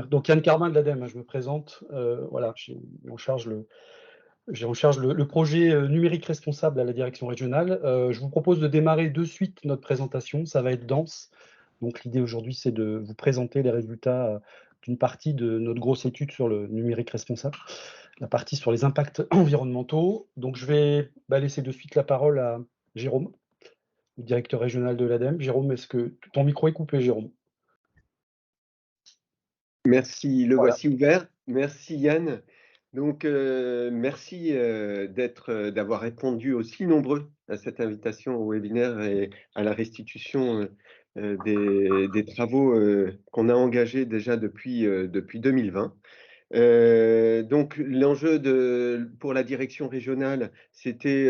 Donc Yann Carmin de l'ADEME, hein, je me présente. Voilà, j'ai en charge le projet numérique responsable à la direction régionale. Je vous propose de démarrer de suite notre présentation. Ça va être dense. Donc l'idée aujourd'hui, c'est de vous présenter les résultats d'une partie de notre grosse étude sur le numérique responsable, la partie sur les impacts environnementaux. Donc je vais laisser de suite la parole à Jérôme, le directeur régional de l'ADEME. Jérôme, est-ce que ton micro est coupé, Jérôme? Merci, le Voilà. voici ouvert. Merci Yann. Donc, merci d'avoir répondu aussi nombreux à cette invitation au webinaire et à la restitution des travaux qu'on a engagés déjà depuis 2020. Donc, l'enjeu pour la direction régionale, c'était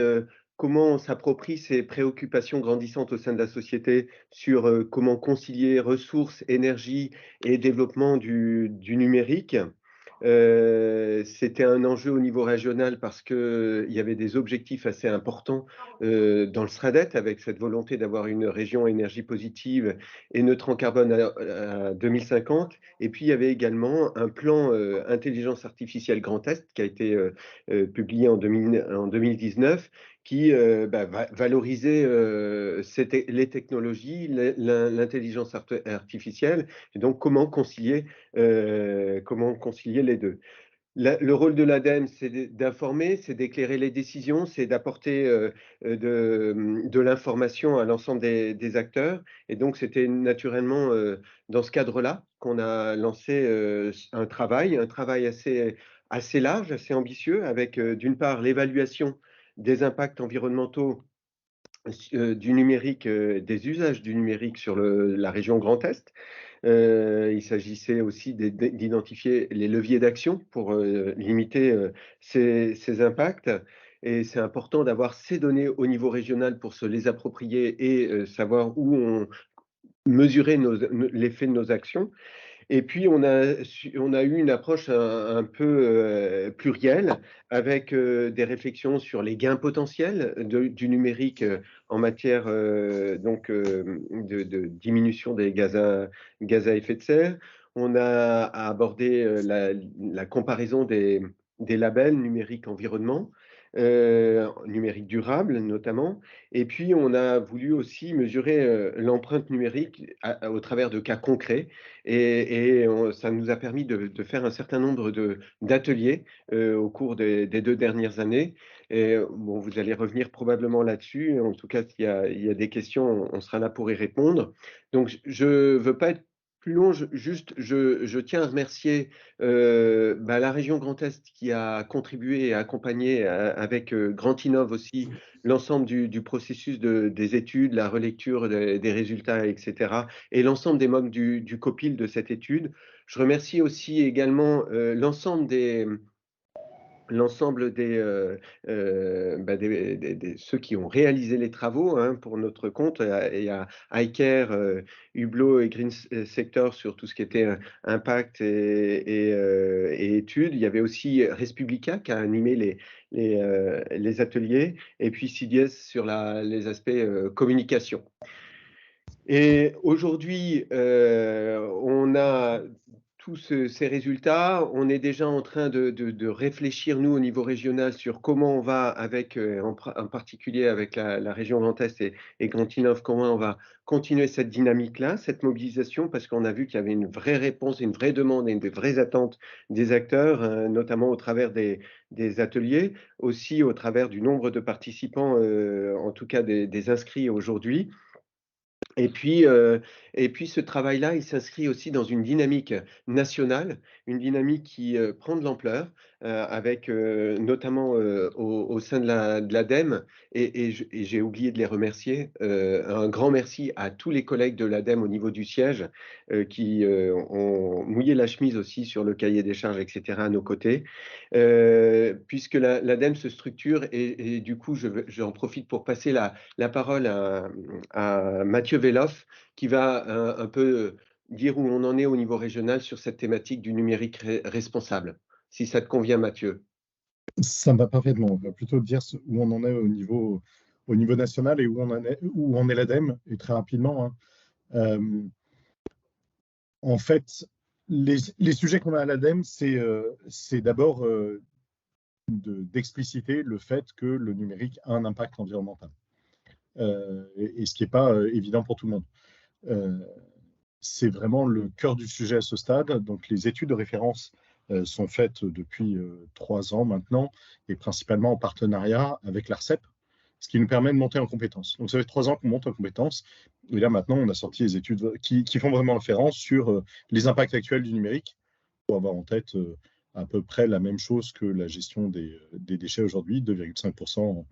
comment on s'approprie ces préoccupations grandissantes au sein de la société sur comment concilier ressources, énergie et développement du numérique. C'était un enjeu au niveau régional parce qu'il y avait des objectifs assez importants dans le SRADET, avec cette volonté d'avoir une région énergie positive et neutre en carbone à 2050. Et puis, il y avait également un plan intelligence artificielle Grand Est qui a été publié en 2019, qui va valoriser les technologies, l'intelligence artificielle, et donc comment concilier les deux. Le rôle de l'ADEME, c'est d'informer, c'est d'éclairer les décisions, c'est d'apporter de l'information à l'ensemble des acteurs. Et donc, c'était naturellement dans ce cadre-là qu'on a lancé un travail assez large, assez ambitieux, avec d'une part l'évaluation des impacts environnementaux du numérique, des usages du numérique sur la région Grand Est. Il s'agissait aussi d'identifier les leviers d'action pour limiter ces impacts. Et c'est important d'avoir ces données au niveau régional pour se les approprier et savoir où mesurer l'effet de nos actions. Et puis, on a eu une approche un peu plurielle, avec des réflexions sur les gains potentiels du numérique en matière de diminution des gaz à effet de serre. On a abordé la comparaison des labels numériques environnement, numérique durable notamment. Et puis, on a voulu aussi mesurer l'empreinte numérique au travers de cas concrets. Et ça nous a permis de faire un certain nombre d'ateliers au cours des 2 dernières années. Et bon, vous allez revenir probablement là-dessus. En tout cas, s'il y a des questions, on sera là pour y répondre. Donc, je ne veux pas être plus long, je tiens à remercier la région Grand Est qui a contribué et accompagné avec Grand Innov aussi l'ensemble du processus des études, la relecture des résultats, etc., et l'ensemble des membres du COPIL de cette étude. Je remercie aussi également l'ensemble des ceux qui ont réalisé les travaux pour notre compte. Il y a iCare, Hublot et Green Sector sur tout ce qui était impact et études. Il y avait aussi Respublica qui a animé les ateliers, et puis CDS sur les aspects communication. Et aujourd'hui, on a tous ces résultats. On est déjà en train de réfléchir, nous, au niveau régional, sur comment on va, en particulier avec la région Grand Est et Grand Innov, comment on va continuer cette dynamique-là, cette mobilisation, parce qu'on a vu qu'il y avait une vraie réponse, une vraie demande et des vraies attentes des acteurs, notamment au travers des ateliers, aussi au travers du nombre de participants, en tout cas des inscrits aujourd'hui. Et puis ce travail-là, il s'inscrit aussi dans une dynamique nationale, une dynamique qui prend de l'ampleur, avec notamment au sein de l'ADEME, et j'ai oublié de les remercier. Un grand merci à tous les collègues de l'ADEME au niveau du siège qui ont mouillé la chemise aussi sur le cahier des charges, etc., à nos côtés, puisque l'ADEME se structure, et du coup, j'en profite pour passer la parole à Mathieu Veloff, qui va un peu dire où on en est au niveau régional sur cette thématique du numérique responsable. Si ça te convient, Mathieu. Ça me va parfaitement. On va plutôt dire où on en est au niveau national et où on est l'ADEME, et très rapidement. En fait, Les sujets qu'on a à l'ADEME, c'est d'abord d'expliciter le fait que le numérique a un impact environnemental, et ce qui n'est pas évident pour tout le monde. C'est vraiment le cœur du sujet à ce stade. Donc, les études de référence sont faites depuis 3 ans maintenant, et principalement en partenariat avec l'ARCEP, ce qui nous permet de monter en compétences. Donc, ça fait 3 ans qu'on monte en compétences, et là, maintenant, on a sorti les études qui font vraiment référence sur les impacts actuels du numérique, pour avoir en tête à peu près la même chose que la gestion des déchets aujourd'hui, 2,5%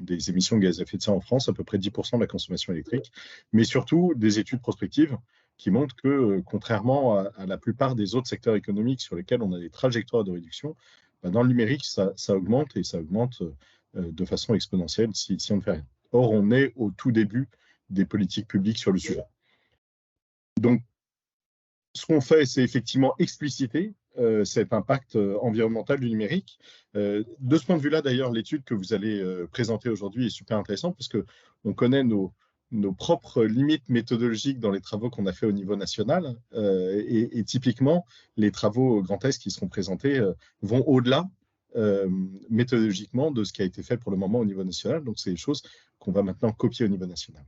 des émissions de gaz à effet de serre en France, à peu près 10% de la consommation électrique, mais surtout des études prospectives qui montrent que, contrairement à la plupart des autres secteurs économiques sur lesquels on a des trajectoires de réduction, dans le numérique, ça augmente, et ça augmente de façon exponentielle si on ne fait rien. Or, on est au tout début des politiques publiques sur le sujet. Donc, ce qu'on fait, c'est effectivement expliciter cet impact environnemental du numérique. De ce point de vue-là, d'ailleurs, l'étude que vous allez présenter aujourd'hui est super intéressante parce qu'on connaît nos propres limites méthodologiques dans les travaux qu'on a fait au niveau national. Et typiquement, les travaux Grand Est qui seront présentés vont au-delà méthodologiquement de ce qui a été fait pour le moment au niveau national. Donc, c'est des choses qu'on va maintenant copier au niveau national.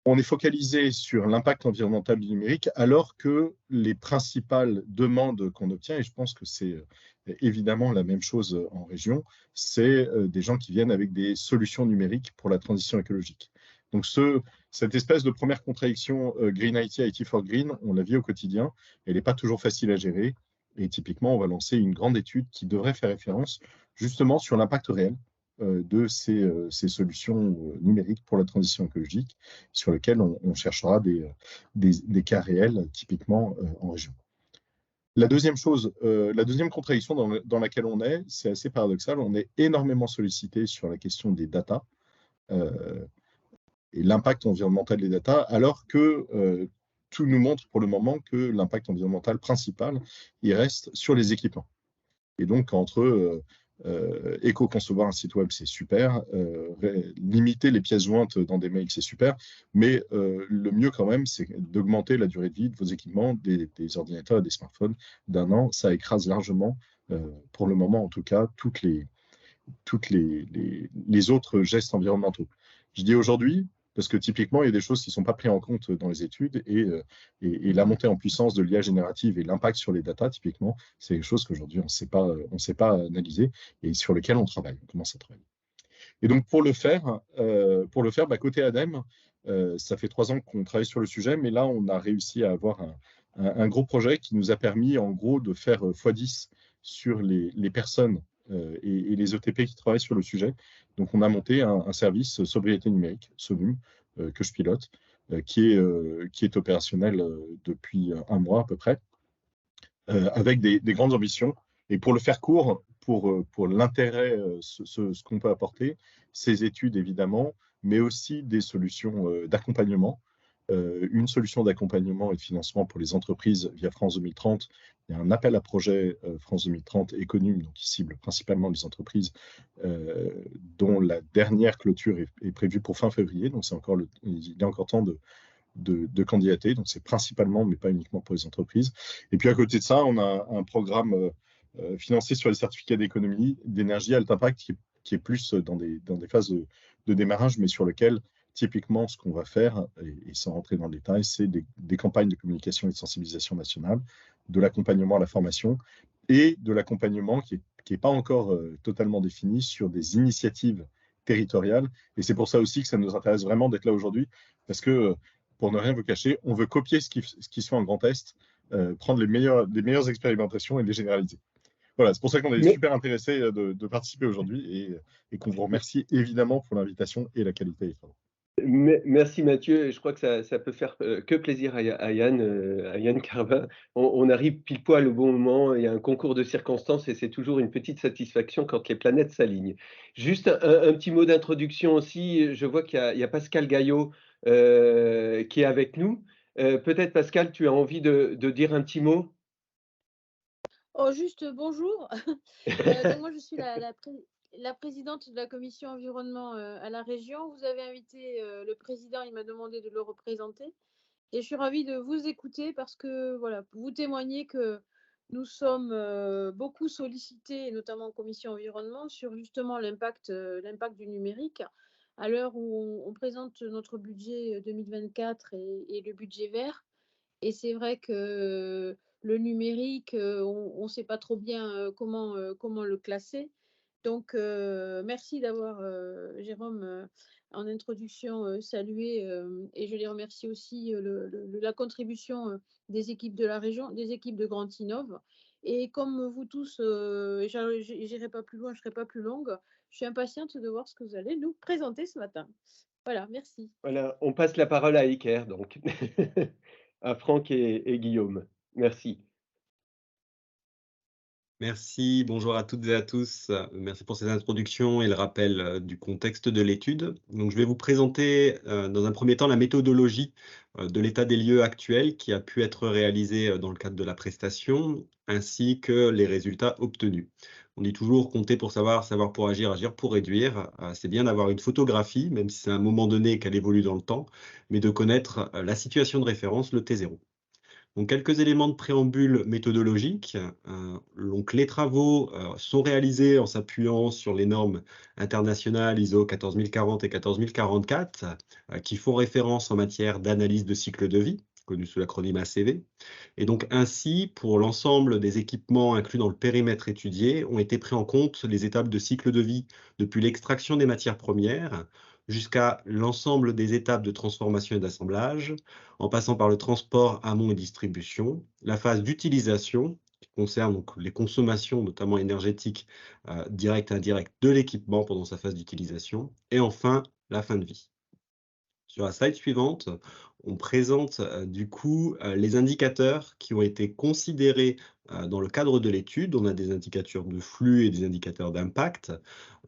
On est focalisé sur l'impact environnemental du numérique, alors que les principales demandes qu'on obtient, et je pense que c'est évidemment la même chose en région, c'est des gens qui viennent avec des solutions numériques pour la transition écologique. Donc cette espèce de première contradiction Green IT, IT for Green, on la vit au quotidien, elle n'est pas toujours facile à gérer, et typiquement on va lancer une grande étude qui devrait faire référence justement sur l'impact réel de ces solutions numériques pour la transition écologique, sur lesquelles on cherchera des cas réels, typiquement en région. La deuxième chose, la deuxième contradiction dans laquelle on est, c'est assez paradoxal, on est énormément sollicité sur la question des data et l'impact environnemental des data, alors que tout nous montre pour le moment que l'impact environnemental principal, il reste sur les équipements. Et donc, entre éco-concevoir un site web, c'est super. Limiter les pièces jointes dans des mails, c'est super. Mais le mieux quand même, c'est d'augmenter la durée de vie de vos équipements, des ordinateurs et des smartphones d'1 an. Ça écrase largement, pour le moment en tout cas, toutes les autres gestes environnementaux. Je dis aujourd'hui, parce que typiquement, il y a des choses qui ne sont pas prises en compte dans les études, et la montée en puissance de l'IA générative et l'impact sur les datas, typiquement, c'est des choses qu'aujourd'hui, on ne sait pas analyser et sur lesquelles on travaille, on commence à travailler. Et donc, pour le faire, côté ADEME, ça fait 3 ans qu'on travaille sur le sujet, mais là, on a réussi à avoir un gros projet qui nous a permis, en gros, de faire x10 sur les personnes et les ETP qui travaillent sur le sujet. Donc, on a monté un service sobriété numérique, SONUM, que je pilote, qui est opérationnel depuis 1 mois à peu près, avec des grandes ambitions. Et pour le faire court, pour l'intérêt, ce qu'on peut apporter, ces études évidemment, mais aussi des solutions d'accompagnement. Une solution d'accompagnement et de financement pour les entreprises via France 2030. Il y a un appel à projet France 2030 Econum, donc qui cible principalement les entreprises, dont la dernière clôture est prévue pour fin février. Donc il y a encore temps de candidater. Donc c'est principalement, mais pas uniquement pour les entreprises. Et puis à côté de ça, on a un programme financé sur les certificats d'économie d'énergie Alt Impact qui est plus dans des phases de démarrage, mais sur lequel typiquement, ce qu'on va faire, et sans rentrer dans le détail, c'est des campagnes de communication et de sensibilisation nationale, de l'accompagnement à la formation et de l'accompagnement qui n'est pas encore totalement défini sur des initiatives territoriales. Et c'est pour ça aussi que ça nous intéresse vraiment d'être là aujourd'hui, parce que, pour ne rien vous cacher, on veut copier ce qui se fait en Grand Est, prendre les meilleures expérimentations et les généraliser. Voilà, c'est pour ça qu'on est super intéressés de participer aujourd'hui et qu'on vous remercie évidemment pour l'invitation et la qualité des travaux. Merci Mathieu, je crois que ça peut faire que plaisir à Yann Carvin. On arrive pile poil au bon moment, il y a un concours de circonstances et c'est toujours une petite satisfaction quand les planètes s'alignent. Juste un petit mot d'introduction aussi, je vois qu'il y a Pascal Gaillot qui est avec nous. Peut-être Pascal, tu as envie de dire un petit mot? Oh, juste bonjour. Donc moi, je suis la présidente de la commission environnement à la région. Vous avez invité le président, il m'a demandé de le représenter. Et je suis ravie de vous écouter parce que voilà, vous témoignez que nous sommes beaucoup sollicités, notamment en commission environnement, sur justement l'impact du numérique. À l'heure où on présente notre budget 2024 et le budget vert, et c'est vrai que le numérique, on ne sait pas trop bien comment le classer. Donc, merci d'avoir, Jérôme, en introduction, salué, et je les remercie aussi la contribution des équipes de la région, des équipes de Grand Innov. Et comme vous tous, j'irai pas plus loin, je serai pas plus longue, je suis impatiente de voir ce que vous allez nous présenter ce matin. Voilà, merci. Voilà, on passe la parole à Iker donc, à Franck et Guillaume. Merci. Merci, bonjour à toutes et à tous. Merci pour cette introduction et le rappel du contexte de l'étude. Donc, je vais vous présenter dans un premier temps la méthodologie de l'état des lieux actuel qui a pu être réalisé dans le cadre de la prestation, ainsi que les résultats obtenus. On dit toujours compter pour savoir, savoir pour agir, agir pour réduire. C'est bien d'avoir une photographie, même si c'est à un moment donné qu'elle évolue dans le temps, mais de connaître la situation de référence, le T0. Donc, quelques éléments de préambule méthodologique. Donc, les travaux sont réalisés en s'appuyant sur les normes internationales ISO 14040 et 14044 qui font référence en matière d'analyse de cycle de vie, connu sous l'acronyme ACV. Et donc, ainsi, pour l'ensemble des équipements inclus dans le périmètre étudié, ont été pris en compte les étapes de cycle de vie depuis l'extraction des matières premières jusqu'à l'ensemble des étapes de transformation et d'assemblage, en passant par le transport, amont et distribution, la phase d'utilisation, qui concerne donc les consommations, notamment énergétiques, directes et indirectes de l'équipement pendant sa phase d'utilisation, et enfin, la fin de vie. Sur la slide suivante, on présente du coup les indicateurs qui ont été considérés dans le cadre de l'étude. On a des indicateurs de flux et des indicateurs d'impact,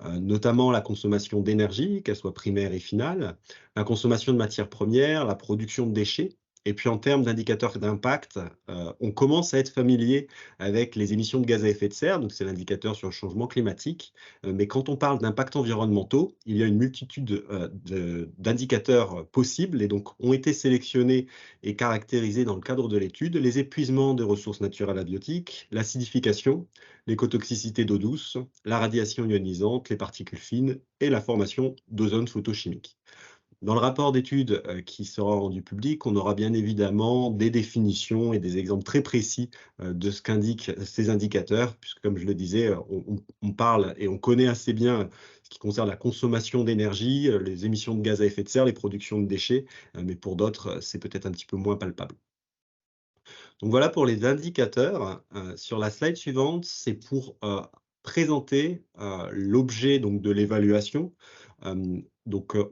notamment la consommation d'énergie, qu'elle soit primaire et finale, la consommation de matières premières, la production de déchets. Et puis en termes d'indicateurs d'impact, on commence à être familier avec les émissions de gaz à effet de serre, donc c'est l'indicateur sur le changement climatique. Mais quand on parle d'impacts environnementaux, il y a une multitude d'indicateurs possibles et donc ont été sélectionnés et caractérisés dans le cadre de l'étude: les épuisements des ressources naturelles abiotiques, l'acidification, l'écotoxicité d'eau douce, la radiation ionisante, les particules fines et la formation d'ozone photochimique. Dans le rapport d'étude qui sera rendu public, on aura bien évidemment des définitions et des exemples très précis de ce qu'indiquent ces indicateurs, puisque comme je le disais, on parle et on connaît assez bien ce qui concerne la consommation d'énergie, les émissions de gaz à effet de serre, les productions de déchets, mais pour d'autres, c'est peut-être un petit peu moins palpable. Donc voilà pour les indicateurs. Sur la slide suivante, c'est pour présenter l'objet donc de l'évaluation.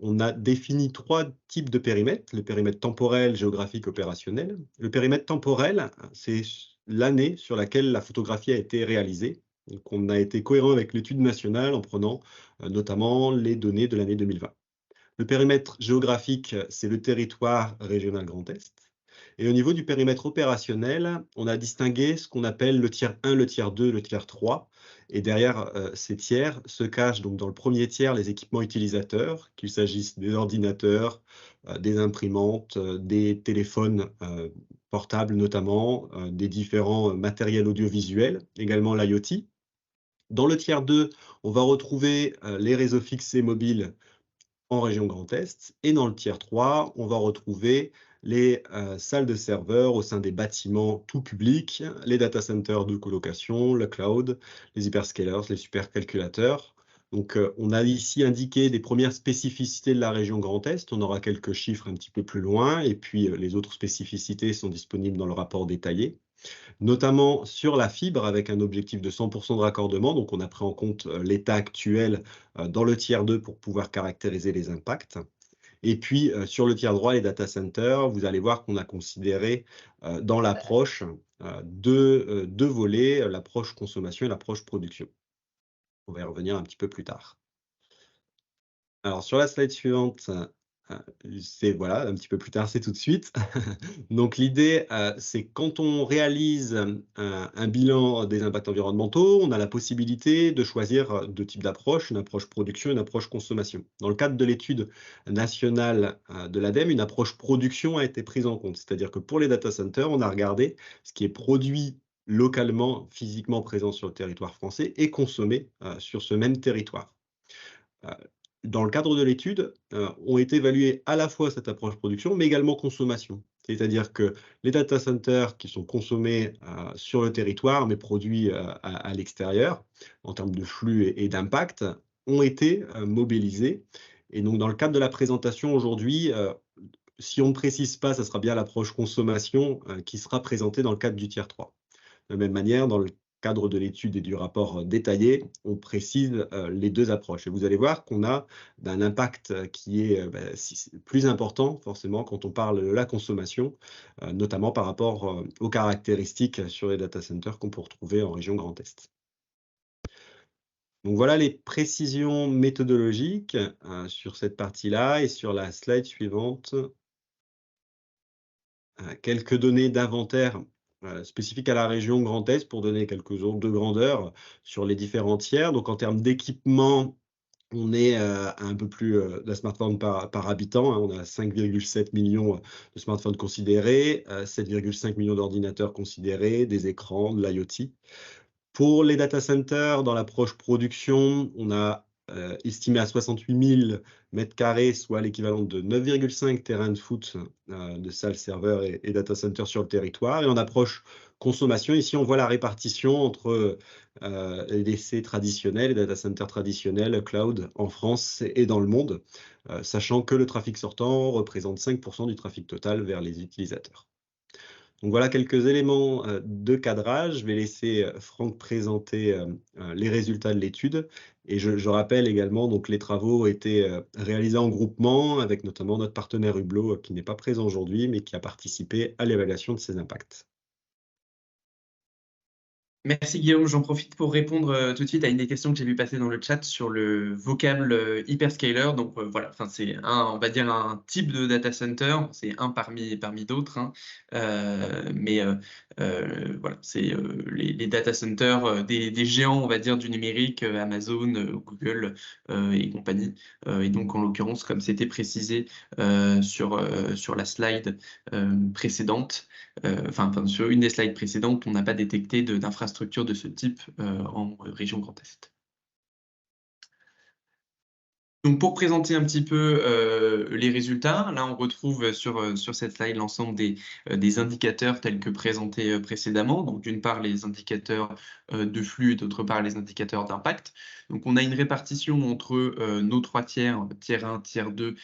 On a défini 3 types de périmètres: le périmètre temporel, géographique, opérationnel. Le périmètre temporel, c'est l'année sur laquelle la photographie a été réalisée. Donc on a été cohérent avec l'étude nationale en prenant notamment les données de l'année 2020. Le périmètre géographique, c'est le territoire régional Grand Est. Et au niveau du périmètre opérationnel, on a distingué ce qu'on appelle le tiers 1, le tiers 2, le tiers 3. Et derrière ces tiers se cachent donc dans le premier tiers les équipements utilisateurs, qu'il s'agisse des ordinateurs, des imprimantes, des téléphones portables notamment, des différents matériels audiovisuels, également l'IoT. Dans le tiers 2, on va retrouver les réseaux fixes et mobiles en région Grand Est. Et dans le tiers 3, on va retrouver les salles de serveurs au sein des bâtiments tout publics, les data centers de colocation, le cloud, les hyperscalers, les supercalculateurs. Donc, on a ici indiqué des premières spécificités de la région Grand Est. On aura quelques chiffres un petit peu plus loin, et puis les autres spécificités sont disponibles dans le rapport détaillé, notamment sur la fibre avec un objectif de 100% de raccordement. Donc, on a pris en compte l'état actuel dans le tiers 2 pour pouvoir caractériser les impacts. Et puis, sur le tiers droit, les data centers, vous allez voir qu'on a considéré dans l'approche deux volets, l'approche consommation et l'approche production. On va y revenir un petit peu plus tard. Alors, sur la slide suivante, c'est voilà, un petit peu plus tard, c'est tout de suite. Donc l'idée, c'est quand on réalise un bilan des impacts environnementaux, on a la possibilité de choisir deux types d'approches, une approche production et une approche consommation. Dans le cadre de l'étude nationale de l'ADEME, une approche production a été prise en compte. C'est-à-dire que pour les data centers, on a regardé ce qui est produit localement, physiquement présent sur le territoire français et consommé sur ce même territoire. Dans le cadre de l'étude, ont été évaluées à la fois cette approche production, mais également consommation. C'est-à-dire que les data centers qui sont consommés sur le territoire, mais produits à l'extérieur, en termes de flux et d'impact, ont été mobilisés. Et donc, dans le cadre de la présentation aujourd'hui, si on ne précise pas, ça sera bien l'approche consommation qui sera présentée dans le cadre du tiers 3. De la même manière, dans le cadre de l'étude et du rapport détaillé, on précise les deux approches. Et vous allez voir qu'on a un impact qui est plus important, forcément, quand on parle de la consommation, notamment par rapport aux caractéristiques sur les data centers qu'on peut retrouver en région Grand Est. Donc voilà les précisions méthodologiques sur cette partie-là. Et sur la slide suivante, quelques données d'inventaire spécifiques à la région Grand Est pour donner quelques ordres de grandeur sur les différents tiers. Donc en termes d'équipement, on est à un peu plus de smartphones par habitant. On a 5,7 millions de smartphones considérés, 7,5 millions d'ordinateurs considérés, des écrans, de l'IoT. Pour les data centers, dans l'approche production, on a estimé à 68 000 mètres carrés, soit l'équivalent de 9,5 terrains de foot de salles, serveurs et data centers sur le territoire. Et en approche consommation, ici, on voit la répartition entre les DC traditionnels, les data centers traditionnels, cloud en France et dans le monde, sachant que le trafic sortant représente 5% du trafic total vers les utilisateurs. Donc voilà quelques éléments de cadrage. Je vais laisser Franck présenter les résultats de l'étude. Et je rappelle également, donc les travaux ont été réalisés en groupement avec notamment notre partenaire Hublot qui n'est pas présent aujourd'hui, mais qui a participé à l'évaluation de ces impacts. Merci Guillaume, j'en profite pour répondre tout de suite à une des questions que j'ai vu passer dans le chat sur le vocable hyperscaler. Donc voilà, c'est on va dire un type de data center, c'est un parmi d'autres, hein. Voilà, c'est les data centers des géants, on va dire, du numérique, Amazon, Google et compagnie. Et donc en l'occurrence, comme c'était précisé sur la slide précédente, sur une des slides précédentes, on n'a pas détecté d'infrastructure de ce type en région Grand Est. Donc pour présenter un petit peu les résultats, là on retrouve sur cette slide l'ensemble des indicateurs tels que présentés précédemment. Donc d'une part les indicateurs de flux et d'autre part les indicateurs d'impact. Donc on a une répartition entre nos trois tiers, tiers 1, tiers 2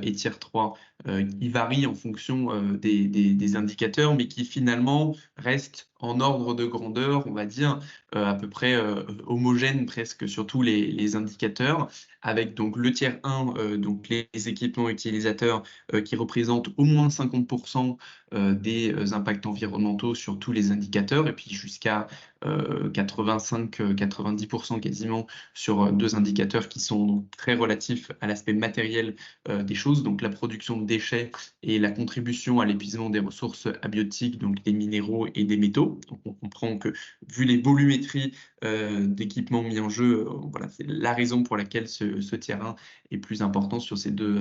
et tiers 3, qui varie en fonction des indicateurs, mais qui finalement restent en ordre de grandeur, on va dire, à peu près homogène presque sur tous les indicateurs, avec donc le tiers 1, donc les équipements utilisateurs qui représentent au moins 50% des impacts environnementaux sur tous les indicateurs, et puis jusqu'à 85-90% quasiment sur deux indicateurs qui sont donc très relatifs à l'aspect matériel des choses, donc la production de déchets et la contribution à l'épuisement des ressources abiotiques, donc des minéraux et des métaux. Donc on comprend que vu les volumétries d'équipements mis en jeu, voilà, c'est la raison pour laquelle ce tiers 1 est plus important sur ces deux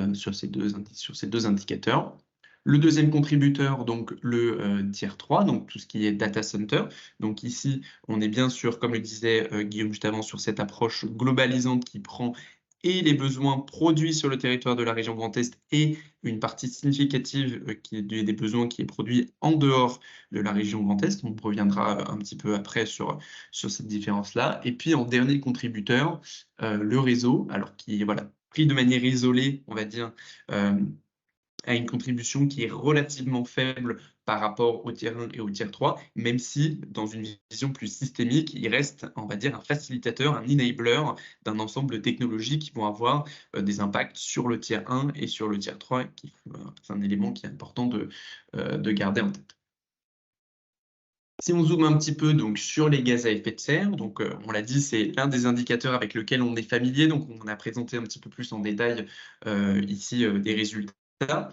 indicateurs. Le deuxième contributeur, donc le tiers 3, donc tout ce qui est data center. Donc ici, on est bien sûr, comme le disait Guillaume juste avant, sur cette approche globalisante qui prend et les besoins produits sur le territoire de la région Grand Est et une partie significative des besoins qui est produit en dehors de la région Grand Est. On reviendra un petit peu après sur cette différence-là. Et puis en dernier contributeur, le réseau, alors qui est voilà, pris de manière isolée, on va dire, a une contribution qui est relativement faible par rapport au tiers 1 et au tiers 3, même si, dans une vision plus systémique, il reste, on va dire, un facilitateur, un enabler d'un ensemble de technologies qui vont avoir des impacts sur le tiers 1 et sur le tiers 3, c'est un élément qui est important de garder en tête. Si on zoome un petit peu donc, sur les gaz à effet de serre, donc, on l'a dit, c'est l'un des indicateurs avec lequel on est familier, donc on a présenté un petit peu plus en détail ici des résultats.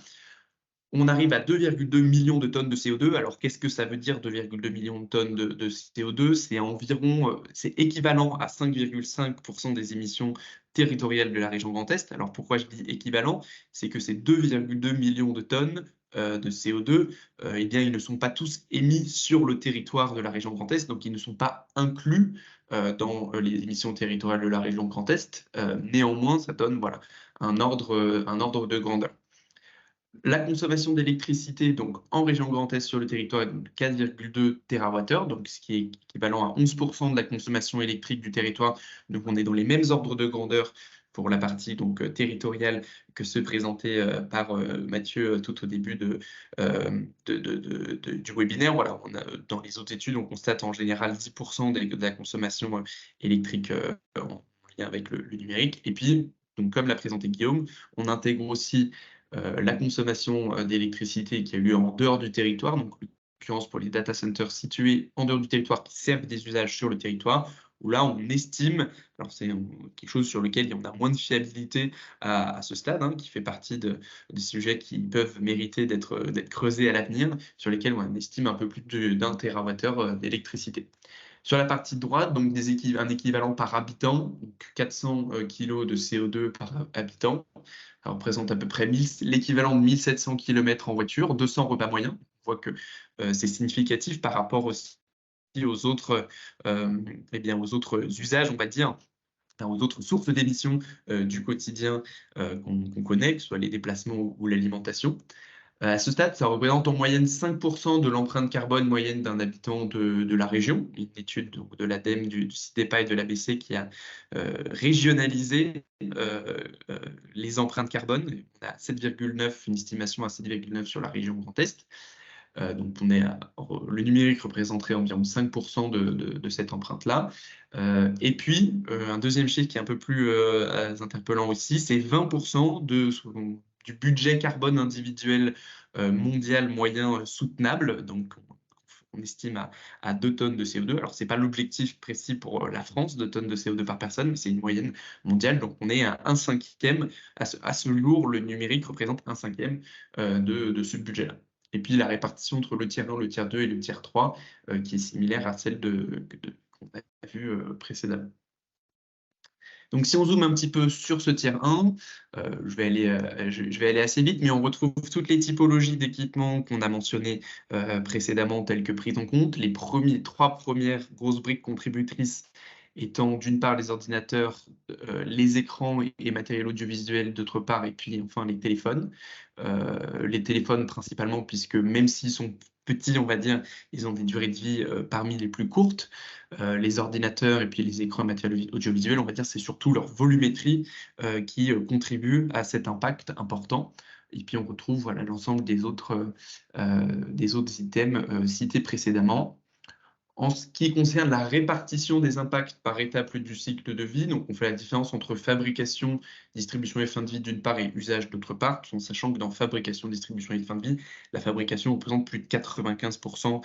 On arrive à 2,2 millions de tonnes de CO2. Alors, qu'est-ce que ça veut dire 2,2 millions de tonnes de CO2? C'est environ, c'est équivalent à 5,5% des émissions territoriales de la région Grand Est. Alors, pourquoi je dis équivalent? C'est que ces 2,2 millions de tonnes de CO2, eh bien, ils ne sont pas tous émis sur le territoire de la région Grand Est, donc ils ne sont pas inclus dans les émissions territoriales de la région Grand Est. Néanmoins, ça donne voilà, un ordre de grandeur. La consommation d'électricité donc en région Grand Est sur le territoire est de 4,2 TWh, donc ce qui est équivalent à 11% de la consommation électrique du territoire. Donc on est dans les mêmes ordres de grandeur pour la partie donc territoriale que ceux présentés par Mathieu tout au début du webinaire. Voilà, dans les autres études, on constate en général 10% de la consommation électrique en lien avec le numérique. Et puis, donc, comme l'a présenté Guillaume, on intègre aussi la consommation d'électricité qui a lieu en dehors du territoire, donc en l'occurrence pour les data centers situés en dehors du territoire qui servent des usages sur le territoire, où là on estime, alors c'est quelque chose sur lequel on a moins de fiabilité à ce stade, qui fait partie des sujets qui peuvent mériter d'être creusés à l'avenir, sur lesquels on estime un peu plus d'1 TWh d'électricité. Sur la partie droite, donc un équivalent par habitant, donc 400 kg de CO2 par habitant. Ça représente à peu près l'équivalent de 1700 km en voiture, 200 repas moyens. On voit que c'est significatif par rapport aussi aux autres, aux autres usages, on va dire, aux autres sources d'émissions du quotidien qu'on connaît, que ce soit les déplacements ou l'alimentation. À ce stade, ça représente en moyenne 5% de l'empreinte carbone moyenne d'un habitant de la région. Une étude donc, de l'ADEME, du CIDEPA et de l'ABC qui a régionalisé les empreintes carbone. On a 7,9, une estimation à 7,9 sur la région Grand Est. Donc le numérique représenterait environ 5% de cette empreinte-là. Et puis, un deuxième chiffre qui est un peu plus interpellant aussi, c'est 20% du budget carbone individuel mondial moyen soutenable. Donc, on estime à 2 tonnes de CO2. Alors, ce n'est pas l'objectif précis pour la France, 2 tonnes de CO2 par personne, mais c'est une moyenne mondiale. Donc, on est à 1/5. À ce jour, le numérique représente 1/5 de ce budget-là. Et puis, la répartition entre le tiers 1, le tiers 2 et le tiers 3, qui est similaire à celle qu'on a vue précédemment. Donc, si on zoome un petit peu sur ce tiers 1, je vais aller assez vite, mais on retrouve toutes les typologies d'équipements qu'on a mentionnées précédemment, telles que prises en compte. Les 3 premières grosses briques contributrices étant d'une part les ordinateurs, les écrans et matériels audiovisuels d'autre part, et puis enfin les téléphones. Les téléphones principalement, puisque même s'ils sont petits, on va dire, ils ont des durées de vie parmi les plus courtes. Les ordinateurs et puis les écrans et matériels audiovisuels, on va dire, c'est surtout leur volumétrie qui contribue à cet impact important. Et puis on retrouve voilà, l'ensemble des autres items cités précédemment. En ce qui concerne la répartition des impacts par étape du cycle de vie, donc on fait la différence entre fabrication, distribution et fin de vie d'une part et usage d'autre part, tout en sachant que dans fabrication, distribution et fin de vie, la fabrication représente plus de 95%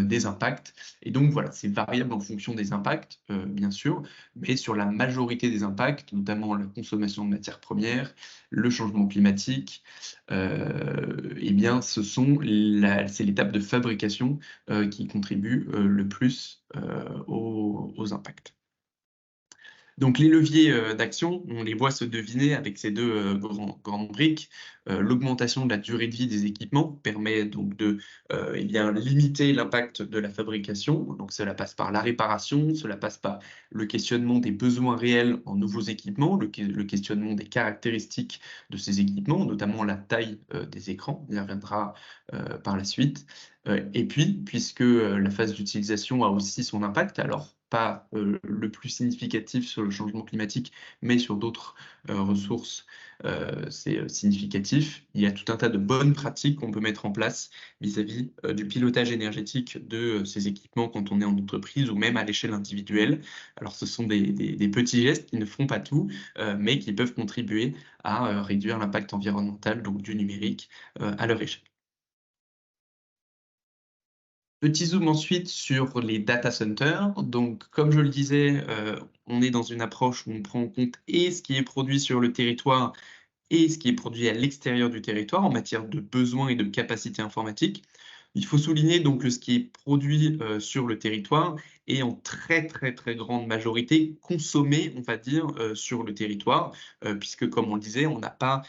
des impacts. Et donc voilà, c'est variable en fonction des impacts, bien sûr, mais sur la majorité des impacts, notamment la consommation de matières premières, le changement climatique, eh bien, c'est l'étape de fabrication qui contribue le plus aux impacts. Donc les leviers d'action, on les voit se deviner avec ces deux grandes briques. L'augmentation de la durée de vie des équipements permet donc de limiter l'impact de la fabrication. Donc cela passe par la réparation, cela passe par le questionnement des besoins réels en nouveaux équipements, le questionnement des caractéristiques de ces équipements, notamment la taille des écrans, on y reviendra par la suite. Et puis, puisque la phase d'utilisation a aussi son impact, alors pas le plus significatif sur le changement climatique, mais sur d'autres ressources, c'est significatif. Il y a tout un tas de bonnes pratiques qu'on peut mettre en place vis-à-vis du pilotage énergétique de ces équipements quand on est en entreprise ou même à l'échelle individuelle. Alors, ce sont des petits gestes qui ne font pas tout, mais qui peuvent contribuer à réduire l'impact environnemental donc, du numérique à leur échelle. Petit zoom ensuite sur les data centers. Donc, comme je le disais, on est dans une approche où on prend en compte et ce qui est produit sur le territoire et ce qui est produit à l'extérieur du territoire en matière de besoins et de capacités informatiques. Il faut souligner donc que ce qui est produit sur le territoire est en très grande majorité consommé, on va dire, sur le territoire, puisque comme on le disait, on n'a pas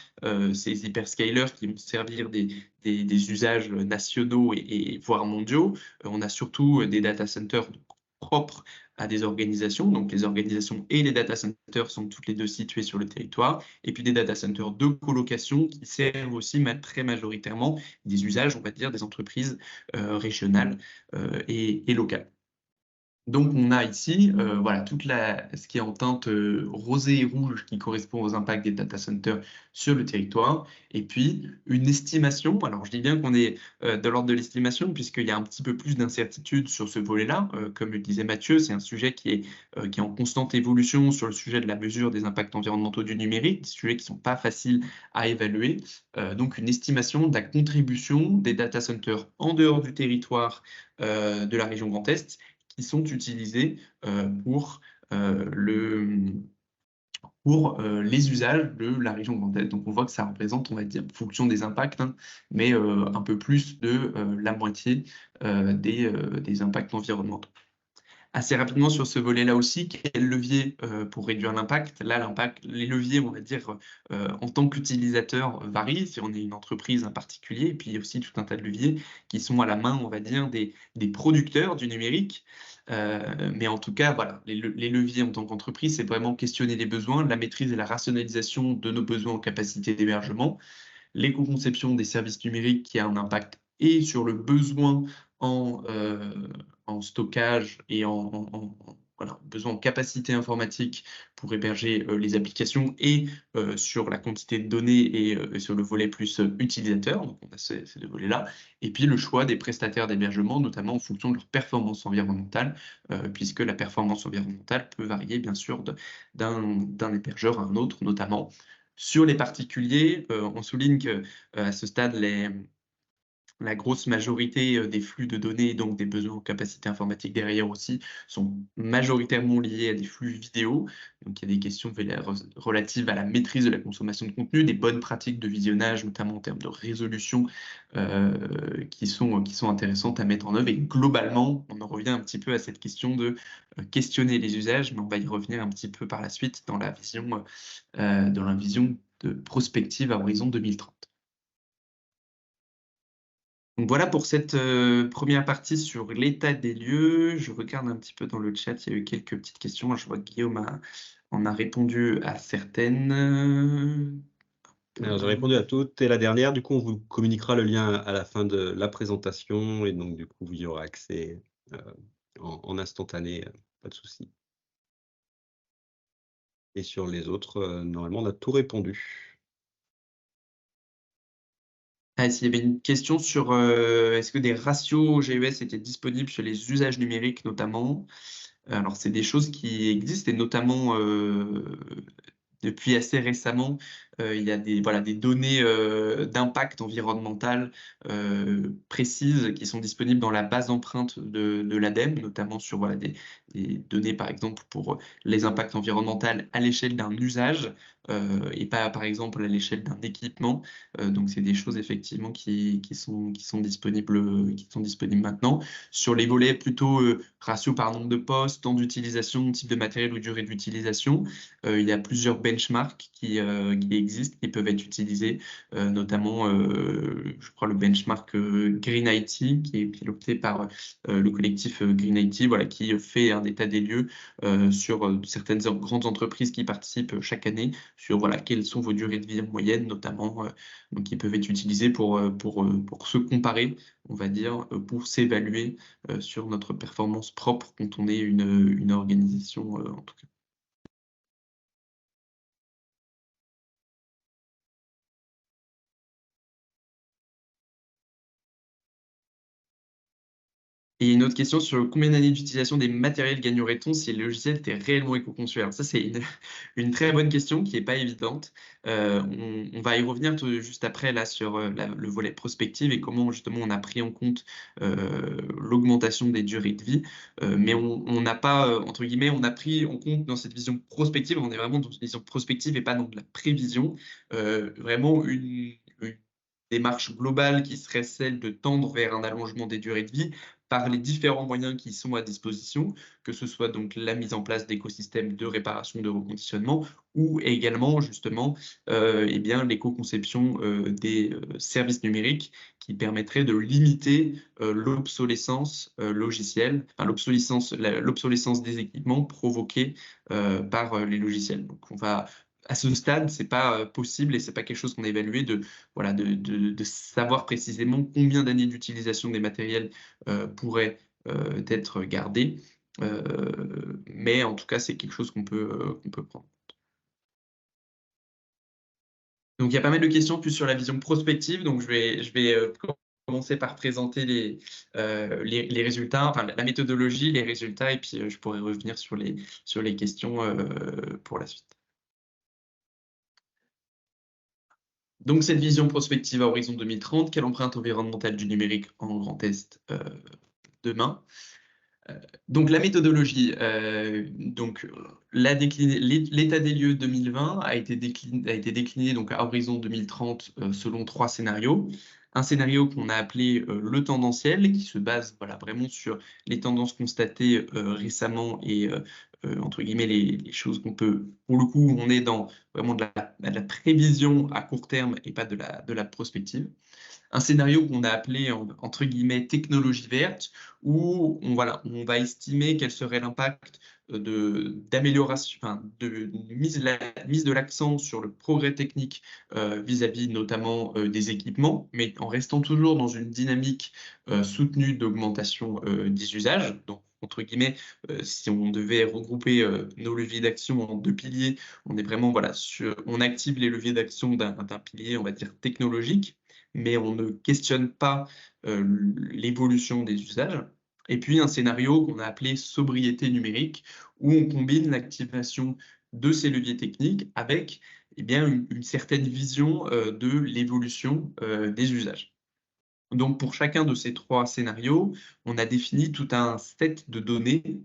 ces hyperscalers qui vont servir des usages nationaux et voire mondiaux. On a surtout des data centers propres à des organisations. Donc les organisations et les data centers sont toutes les deux situées sur le territoire. Et puis des data centers de colocation qui servent aussi très majoritairement des usages, on va dire, des entreprises régionales et locales. Donc, on a ici voilà, ce qui est en teinte rosée et rouge qui correspond aux impacts des data centers sur le territoire. Et puis, une estimation. Alors, je dis bien qu'on est de l'ordre de l'estimation, puisqu'il y a un petit peu plus d'incertitude sur ce volet-là. Comme le disait Mathieu, c'est un sujet qui est en constante évolution sur le sujet de la mesure des impacts environnementaux du numérique, des sujets qui ne sont pas faciles à évaluer. Donc, une estimation de la contribution des data centers en dehors du territoire de la région Grand Est qui sont utilisés pour les usages de la région Grand Est. Donc on voit que ça représente, on va dire, en fonction des impacts, hein, mais un peu plus de la moitié des impacts environnementaux. Assez rapidement sur ce volet-là aussi, quel levier pour réduire l'impact? Là, les leviers, on va dire, en tant qu'utilisateur varient, si on est une entreprise en particulier, et puis il y a aussi tout un tas de leviers qui sont à la main, on va dire, des producteurs du numérique. Mais en tout cas, voilà, les leviers en tant qu'entreprise, c'est vraiment questionner les besoins, la maîtrise et la rationalisation de nos besoins en capacité d'hébergement, l'éco-conception des services numériques qui a un impact et sur le besoin en stockage et voilà, besoin en capacité informatique pour héberger les applications et sur la quantité de données et sur le volet plus utilisateur. Donc, on a ces deux volets-là. Et puis, le choix des prestataires d'hébergement, notamment en fonction de leur performance environnementale, puisque la performance environnementale peut varier, bien sûr, d'un hébergeur à un autre, notamment. Sur les particuliers, on souligne qu'à ce stade, la grosse majorité des flux de données, donc des besoins en capacité informatique derrière aussi, sont majoritairement liés à des flux vidéo. Donc il y a des questions relatives à la maîtrise de la consommation de contenu, des bonnes pratiques de visionnage, notamment en termes de résolution, qui sont intéressantes à mettre en œuvre. Et globalement, on en revient un petit peu à cette question de questionner les usages, mais on va y revenir un petit peu par la suite dans la vision de prospective à horizon 2030. Donc voilà pour cette première partie sur l'état des lieux. Je regarde un petit peu dans le chat, il y a eu quelques petites questions. Je vois que Guillaume en a répondu à certaines. Alors, j'ai répondu à toutes. Et la dernière, du coup, on vous communiquera le lien à la fin de la présentation. Et donc, du coup, il y aura accès en instantané, pas de souci. Et sur les autres, normalement, on a tout répondu. S'il y avait une question sur est-ce que des ratios GES étaient disponibles sur les usages numériques notamment. Alors, c'est des choses qui existent et notamment depuis assez récemment, il y a des données d'impact environnemental précises qui sont disponibles dans la base d'empreinte de l'ADEME, notamment sur des données, par exemple, pour les impacts environnementaux à l'échelle d'un usage et pas, par exemple, à l'échelle d'un équipement. Donc, c'est des choses, effectivement, qui sont disponibles maintenant. Sur les volets plutôt ratio par nombre de postes, temps d'utilisation, type de matériel ou durée d'utilisation, il y a plusieurs benchmarks qui existent, qui peuvent être utilisés, notamment, je crois, le benchmark Green IT, qui est piloté par le collectif Green IT, voilà, qui fait un état des lieux sur certaines grandes entreprises qui participent chaque année, sur voilà, quelles sont vos durées de vie en moyenne, notamment, donc, qui peuvent être utilisés pour se comparer, on va dire, pour s'évaluer sur notre performance propre quand on est une organisation, en tout cas. Et il y a une autre question sur combien d'années d'utilisation des matériels gagnerait-on si le logiciel était réellement éco-conçu? Alors ça, c'est une très bonne question qui n'est pas évidente. On va y revenir juste après là sur le volet prospective et comment justement on a pris en compte l'augmentation des durées de vie. Mais on n'a pas, entre guillemets, on a pris en compte dans cette vision prospective, on est vraiment dans une vision prospective et pas dans de la prévision, vraiment une démarche globale qui serait celle de tendre vers un allongement des durées de vie par les différents moyens qui sont à disposition, que ce soit donc la mise en place d'écosystèmes de réparation, de reconditionnement, ou également justement eh bien, l'éco-conception des services numériques qui permettrait de limiter l'obsolescence logicielle, enfin, l'obsolescence des équipements provoquée par les logiciels. Donc on va à ce stade, c'est pas possible et c'est pas quelque chose qu'on a évalué voilà, de savoir précisément combien d'années d'utilisation des matériels pourraient être gardés. Mais en tout cas, c'est quelque chose qu'on peut prendre. Donc, il y a pas mal de questions plus sur la vision prospective. Donc, je vais commencer par présenter les résultats, enfin la méthodologie, les résultats, et puis je pourrai revenir sur les questions pour la suite. Donc, cette vision prospective à horizon 2030, quelle empreinte environnementale du numérique en Grand Est demain? Donc, la méthodologie, donc, l'état des lieux 2020 a été décliné donc, à horizon 2030 selon 3 scénarios. Un scénario qu'on a appelé le tendanciel, qui se base voilà, vraiment sur les tendances constatées récemment et entre guillemets les choses qu'on peut, pour le coup, on est dans vraiment de la prévision à court terme et pas de la prospective. Un scénario qu'on a appelé entre guillemets technologie verte, où on va estimer quel serait l'impact d'amélioration, de mise de l'accent sur le progrès technique vis-à-vis notamment des équipements, mais en restant toujours dans une dynamique soutenue d'augmentation des usages. Donc, entre guillemets, si on devait regrouper nos leviers d'action en 2 piliers, on est vraiment on active les leviers d'action d'un pilier, on va dire, technologique, mais on ne questionne pas l'évolution des usages. Et puis un scénario qu'on a appelé sobriété numérique, où on combine l'activation de ces leviers techniques avec eh bien, une certaine vision de l'évolution des usages. Donc, pour chacun de ces 3 scénarios, on a défini tout un set de données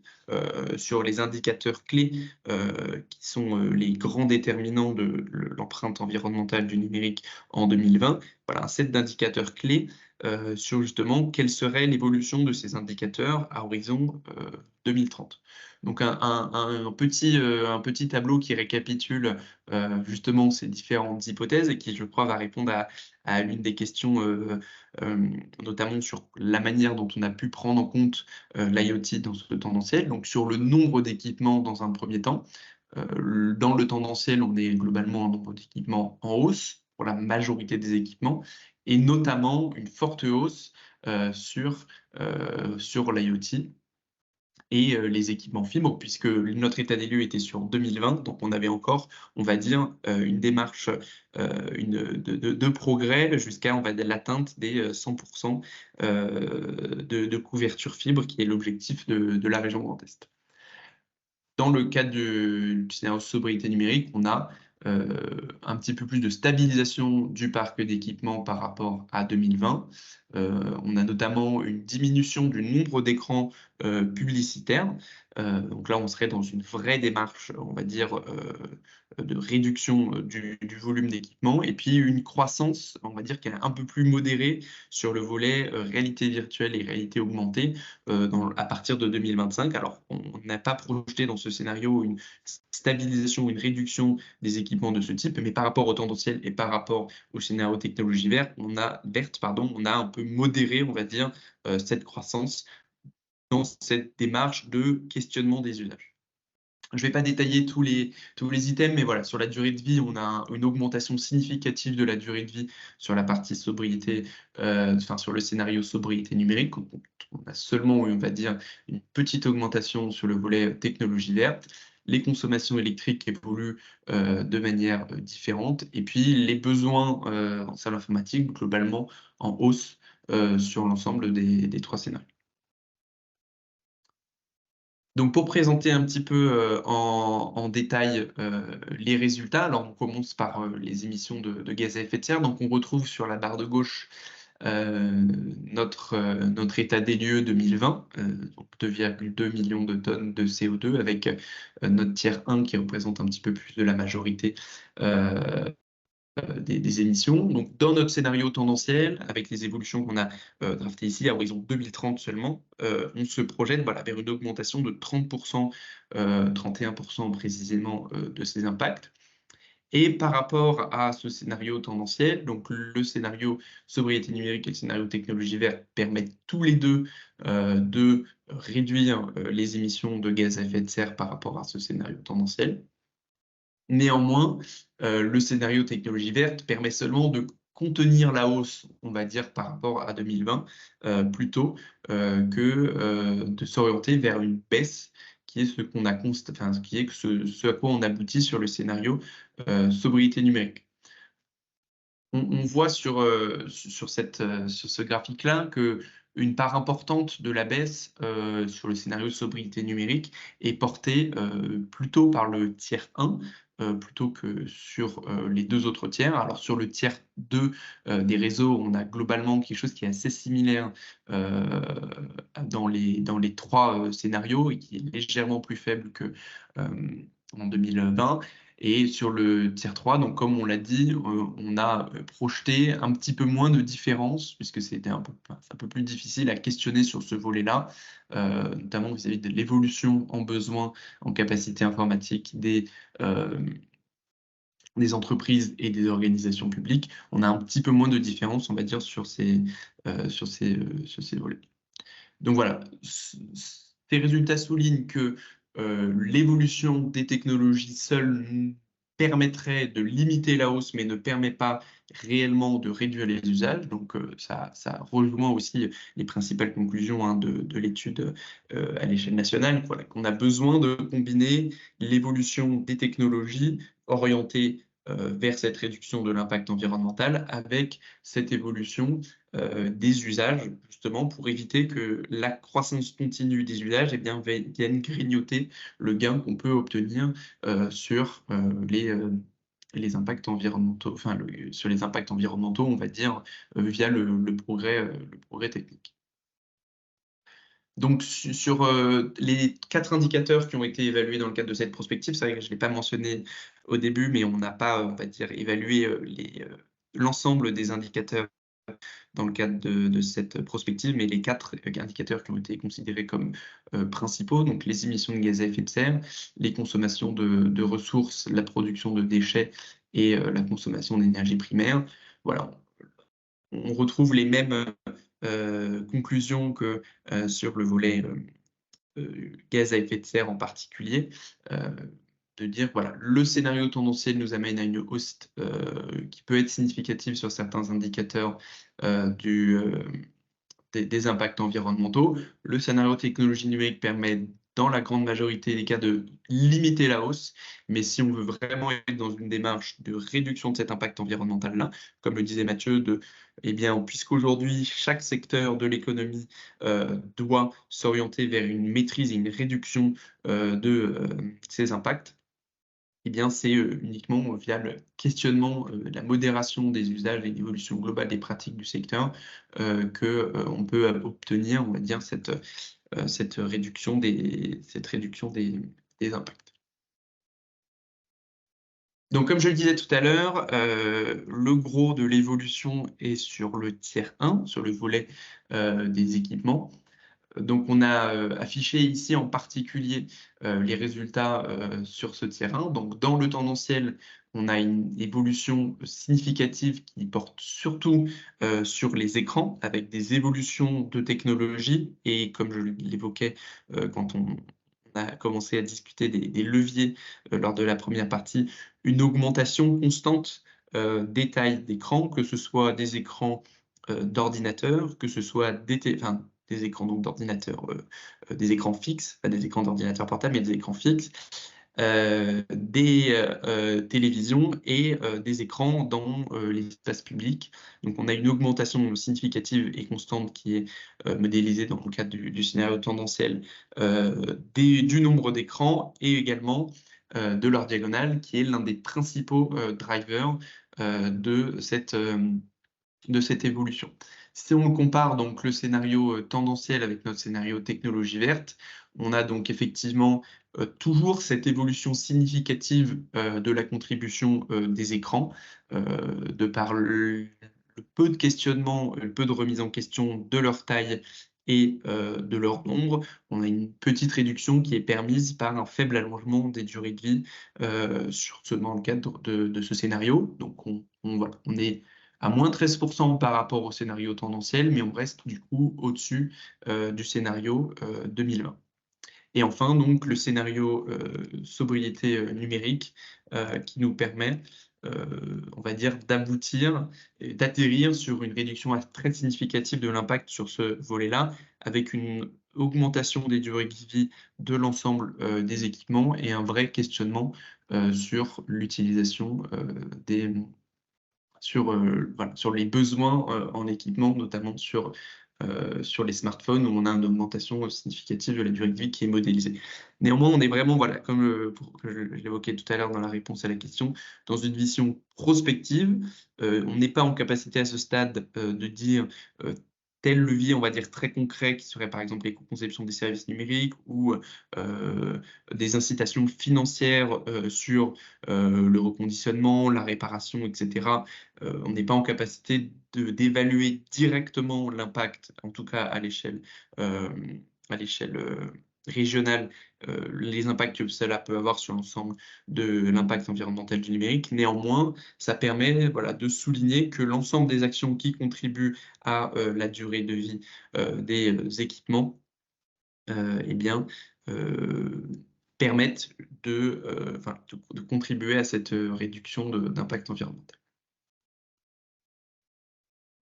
sur les indicateurs clés qui sont les grands déterminants de l'empreinte environnementale du numérique en 2020. Voilà, un set d'indicateurs clés sur justement quelle serait l'évolution de ces indicateurs à horizon 2030. Donc, un petit tableau qui récapitule justement ces différentes hypothèses et qui, je crois, va répondre à l'une des questions notamment sur la manière dont on a pu prendre en compte l'IoT dans ce tendanciel. Donc, sur le nombre d'équipements dans un premier temps. Dans le tendanciel, on est globalement un nombre d'équipements en hausse pour la majorité des équipements, et notamment une forte hausse sur l'IoT et les équipements fibres, puisque notre état des lieux était sur 2020, donc on avait encore, on va dire, une démarche de progrès jusqu'à, on va dire, l'atteinte des 100% de couverture fibre, qui est l'objectif de la région Grand Est. Dans le cadre du scénario sobriété numérique, on a un petit peu plus de stabilisation du parc d'équipements par rapport à 2020. On a notamment une diminution du nombre d'écrans publicitaires. Donc là, on serait dans une vraie démarche, on va dire, de réduction du volume d'équipements, et puis une croissance, on va dire, qui est un peu plus modérée sur le volet réalité virtuelle et réalité augmentée à partir de 2025. Alors, on n'a pas projeté dans ce scénario une stabilisation, une réduction des équipements de ce type, mais par rapport au tendanciel et par rapport au scénario technologie verte, on a un peu modéré, on va dire, cette croissance dans cette démarche de questionnement des usages. Je ne vais pas détailler tous les items, mais voilà, sur la durée de vie, on a une augmentation significative de la durée de vie sur la partie sobriété, sur le scénario sobriété numérique. On a seulement, on va dire, une petite augmentation sur le volet technologie verte. Les consommations électriques évoluent de manière différente, et puis les besoins en salle informatique, globalement, en hausse sur l'ensemble des 3 scénarios. Donc, pour présenter un petit peu en détail les résultats, alors on commence par les émissions de gaz à effet de serre. Donc, on retrouve sur la barre de gauche notre état des lieux 2020, donc 2,2 millions de tonnes de CO2 avec notre tiers 1 qui représente un petit peu plus de la majorité des émissions. Donc, dans notre scénario tendanciel, avec les évolutions qu'on a draftées ici, à horizon 2030 seulement, on se projette vers une augmentation de 30%, 31% précisément de ces impacts. Et par rapport à ce scénario tendanciel, donc le scénario sobriété numérique et le scénario technologie verte permettent tous les deux de réduire les émissions de gaz à effet de serre par rapport à ce scénario tendanciel. Néanmoins, le scénario technologie verte permet seulement de contenir la hausse, on va dire, par rapport à 2020, plutôt que de s'orienter vers une baisse qui est ce qu'on a qui est ce à quoi on aboutit sur le scénario sobriété numérique. On voit sur ce graphique-là qu'une part importante de la baisse sur le scénario sobriété numérique est portée plutôt par le tiers 1 plutôt que sur les deux autres tiers. Alors sur le tiers 2 des réseaux, on a globalement quelque chose qui est assez similaire dans les trois scénarios et qui est légèrement plus faible que en 2020. Et sur le tiers 3, donc comme on l'a dit, on a projeté un petit peu moins de différence, puisque c'était un peu plus difficile à questionner sur ce volet-là, notamment vis-à-vis de l'évolution en besoin, en capacité informatique des entreprises et des organisations publiques. On a un petit peu moins de différence, on va dire, sur ces volets. Donc voilà, ces résultats soulignent que l'évolution des technologies seules permettrait de limiter la hausse, mais ne permet pas réellement de réduire les usages. Donc ça rejoint aussi les principales conclusions de l'étude à l'échelle nationale, qu'on a besoin de combiner l'évolution des technologies orientées vers cette réduction de l'impact environnemental avec cette évolution des usages, justement pour éviter que la croissance continue des usages vienne grignoter le gain qu'on peut obtenir sur les impacts environnementaux, sur les impacts environnementaux, on va dire, via le progrès technique. Donc, sur les 4 indicateurs qui ont été évalués dans le cadre de cette prospective, c'est vrai que je ne l'ai pas mentionné au début, mais on n'a pas, on va dire, évalué l'ensemble des indicateurs dans le cadre de cette prospective, mais les 4 indicateurs qui ont été considérés comme principaux, donc les émissions de gaz à effet de serre, les consommations de ressources, la production de déchets et la consommation d'énergie primaire. Voilà, on retrouve les mêmes conclusions que sur le volet gaz à effet de serre en particulier, de dire, voilà, le scénario tendanciel nous amène à une hausse qui peut être significative sur certains indicateurs des impacts environnementaux. Le scénario technologie numérique permet, dans la grande majorité des cas, de limiter la hausse, mais si on veut vraiment être dans une démarche de réduction de cet impact environnemental-là, comme le disait Mathieu, puisqu'aujourd'hui, chaque secteur de l'économie doit s'orienter vers une maîtrise et une réduction de ces impacts, c'est uniquement via le questionnement, la modération des usages et l'évolution globale des pratiques du secteur qu'on peut obtenir, on va dire, cette réduction des impacts. Donc, comme je le disais tout à l'heure, le gros de l'évolution est sur le tiers 1, sur le volet des équipements. Donc, on a affiché ici en particulier les résultats sur ce tiers 1. Donc, dans le tendanciel, on a une évolution significative qui porte surtout sur les écrans, avec des évolutions de technologie. Et comme je l'évoquais quand on a commencé à discuter des leviers lors de la première partie, une augmentation constante des tailles d'écran, que ce soit des écrans d'ordinateur, que ce soit des écrans d'ordinateur, des écrans fixes, pas des écrans d'ordinateur portable, mais des écrans fixes, des télévisions et des écrans dans l'espace public. Donc on a une augmentation significative et constante qui est modélisée dans le cadre du scénario tendanciel du nombre d'écrans et également de leur diagonale, qui est l'un des principaux drivers de cette évolution. Si on compare donc le scénario tendanciel avec notre scénario technologie verte, on a donc effectivement toujours cette évolution significative de la contribution des écrans, de par le peu de questionnement, le peu de remise en question de leur taille et de leur nombre. On a une petite réduction qui est permise par un faible allongement des durées de vie dans le cadre de ce scénario. Donc voilà, on est à moins 13% par rapport au scénario tendanciel, mais on reste du coup au-dessus du scénario 2020. Et enfin, donc, le scénario sobriété numérique qui nous permet, on va dire, d'aboutir, d'atterrir sur une réduction très significative de l'impact sur ce volet-là, avec une augmentation des durées de vie de l'ensemble des équipements et un vrai questionnement sur l'utilisation sur les besoins en équipement, notamment sur les smartphones, où on a une augmentation significative de la durée de vie qui est modélisée. Néanmoins, on est vraiment, voilà, comme je l'évoquais tout à l'heure dans la réponse à la question, dans une vision prospective. On n'est pas en capacité à ce stade de dire tel levier, on va dire, très concret, qui serait par exemple l'éco-conception des services numériques ou des incitations financières sur le reconditionnement, la réparation, etc. On n'est pas en capacité d'évaluer directement l'impact, en tout cas à l'échelle régionale, les impacts que cela peut avoir sur l'ensemble de l'impact environnemental du numérique. Néanmoins, ça permet de souligner que l'ensemble des actions qui contribuent à la durée de vie des équipements permettent de contribuer à cette réduction d'impact environnemental.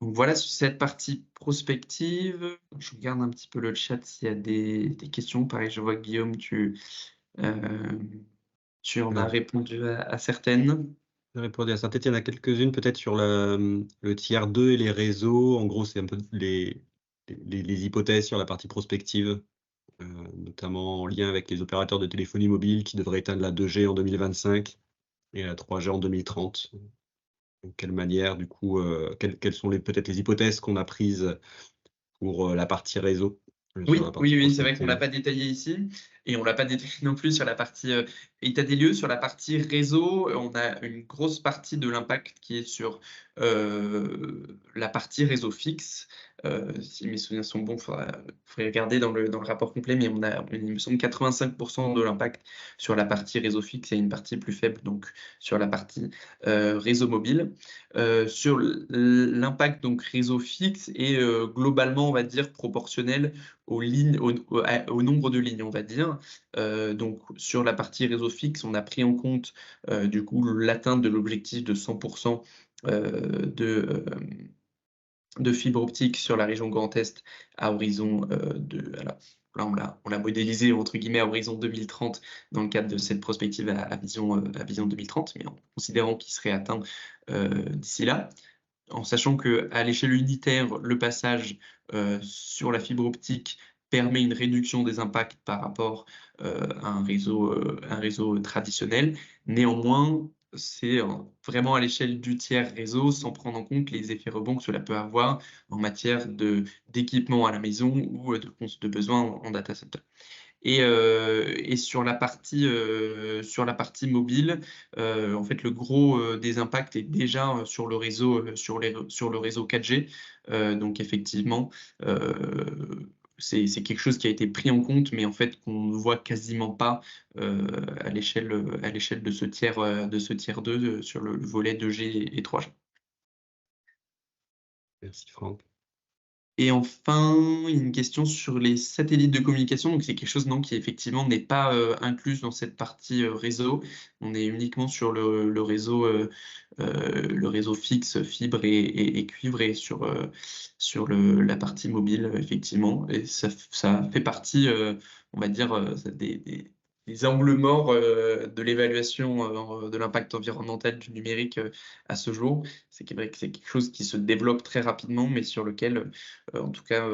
Donc voilà sur cette partie prospective. Je regarde un petit peu le chat s'il y a des questions. Pareil, je vois que Guillaume, tu en as répondu à certaines. J'ai répondu à certaines. Il y en a quelques-unes peut-être sur le tiers 2 et les réseaux. En gros, c'est un peu les hypothèses sur la partie prospective, notamment en lien avec les opérateurs de téléphonie mobile qui devraient éteindre la 2G en 2025 et la 3G en 2030. De quelle manière, du coup, quelles sont peut-être les hypothèses qu'on a prises pour la partie réseau? Oui, c'est vrai qu'on ne l'a pas détaillé ici et on ne l'a pas détaillé non plus sur la partie état des lieux. Sur la partie réseau, on a une grosse partie de l'impact qui est sur la partie réseau fixe. Si mes souvenirs sont bons, il faudrait regarder dans le rapport complet, mais il me semble 85% de l'impact sur la partie réseau fixe et une partie plus faible donc sur la partie réseau mobile. Sur l'impact donc réseau fixe est globalement, on va dire, proportionnel au nombre de lignes, on va dire. Donc, sur la partie réseau fixe, on a pris en compte du coup l'atteinte de l'objectif de 100% de fibre optique sur la région Grand Est à horizon là, on l'a modélisé entre guillemets à horizon 2030 dans le cadre de cette prospective à vision 2030, mais en considérant qu'il serait atteint d'ici là. En sachant qu'à l'échelle unitaire, le passage sur la fibre optique permet une réduction des impacts par rapport à un réseau traditionnel. Néanmoins, c'est vraiment à l'échelle du tiers réseau, sans prendre en compte les effets rebonds que cela peut avoir en matière d'équipement à la maison ou de besoins en data center. Et sur la partie mobile, en fait, le gros des impacts est déjà sur le réseau 4G. Donc effectivement, c'est quelque chose qui a été pris en compte, mais en fait qu'on ne voit quasiment pas à l'échelle de ce tiers 2 sur le volet 2G et 3G. Merci Franck. Et enfin, une question sur les satellites de communication. Donc, c'est quelque chose qui effectivement n'est pas inclus dans cette partie réseau. On est uniquement sur le réseau fixe, fibre et cuivre et sur la partie mobile, effectivement. Et ça fait partie, on va dire, des les angles morts de l'évaluation de l'impact environnemental du numérique à ce jour. C'est vrai que c'est quelque chose qui se développe très rapidement, mais sur lequel, en tout cas,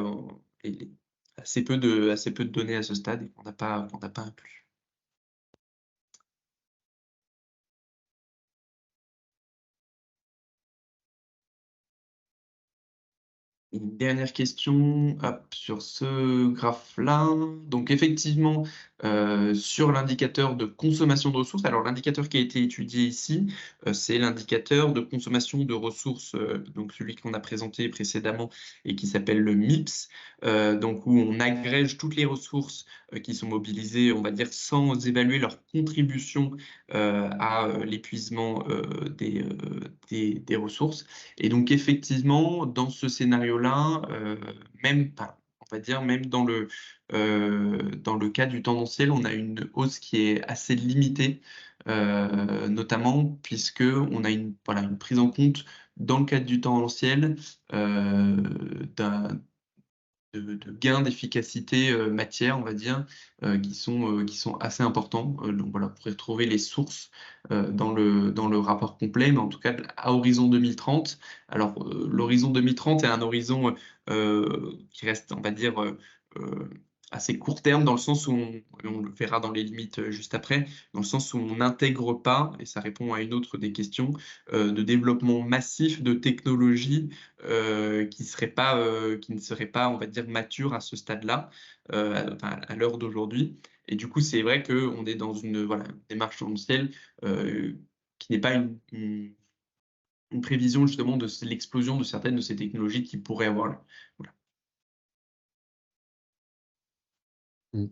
assez peu de données à ce stade et qu'on n'a pas inclus. Une dernière question sur ce graphe-là. Donc effectivement, sur l'indicateur de consommation de ressources, alors l'indicateur qui a été étudié ici, c'est l'indicateur de consommation de ressources, donc celui qu'on a présenté précédemment et qui s'appelle le MIPS, donc où on agrège toutes les ressources qui sont mobilisées, on va dire, sans évaluer leur contribution à l'épuisement des ressources. Et donc effectivement, dans ce scénario-là, même on va dire même dans le cas du tendanciel, on a une hausse qui est assez limitée, notamment puisque on a une prise en compte dans le cadre du tendanciel de gains d'efficacité matière, on va dire, qui sont assez importants. Donc voilà, vous pourrez retrouver les sources dans le rapport complet, mais en tout cas à horizon 2030. Alors l'horizon 2030 est un horizon qui reste, on va dire, assez court terme, dans le sens où on le verra dans les limites juste après, dans le sens où on n'intègre pas, et ça répond à une autre des questions, de développement massif de technologies qui ne seraient pas, on va dire, matures à ce stade-là, à l'heure d'aujourd'hui. Et du coup, c'est vrai qu'on est dans une démarche tendancielle qui n'est pas une prévision justement de l'explosion de certaines de ces technologies qui pourraient avoir là. Voilà.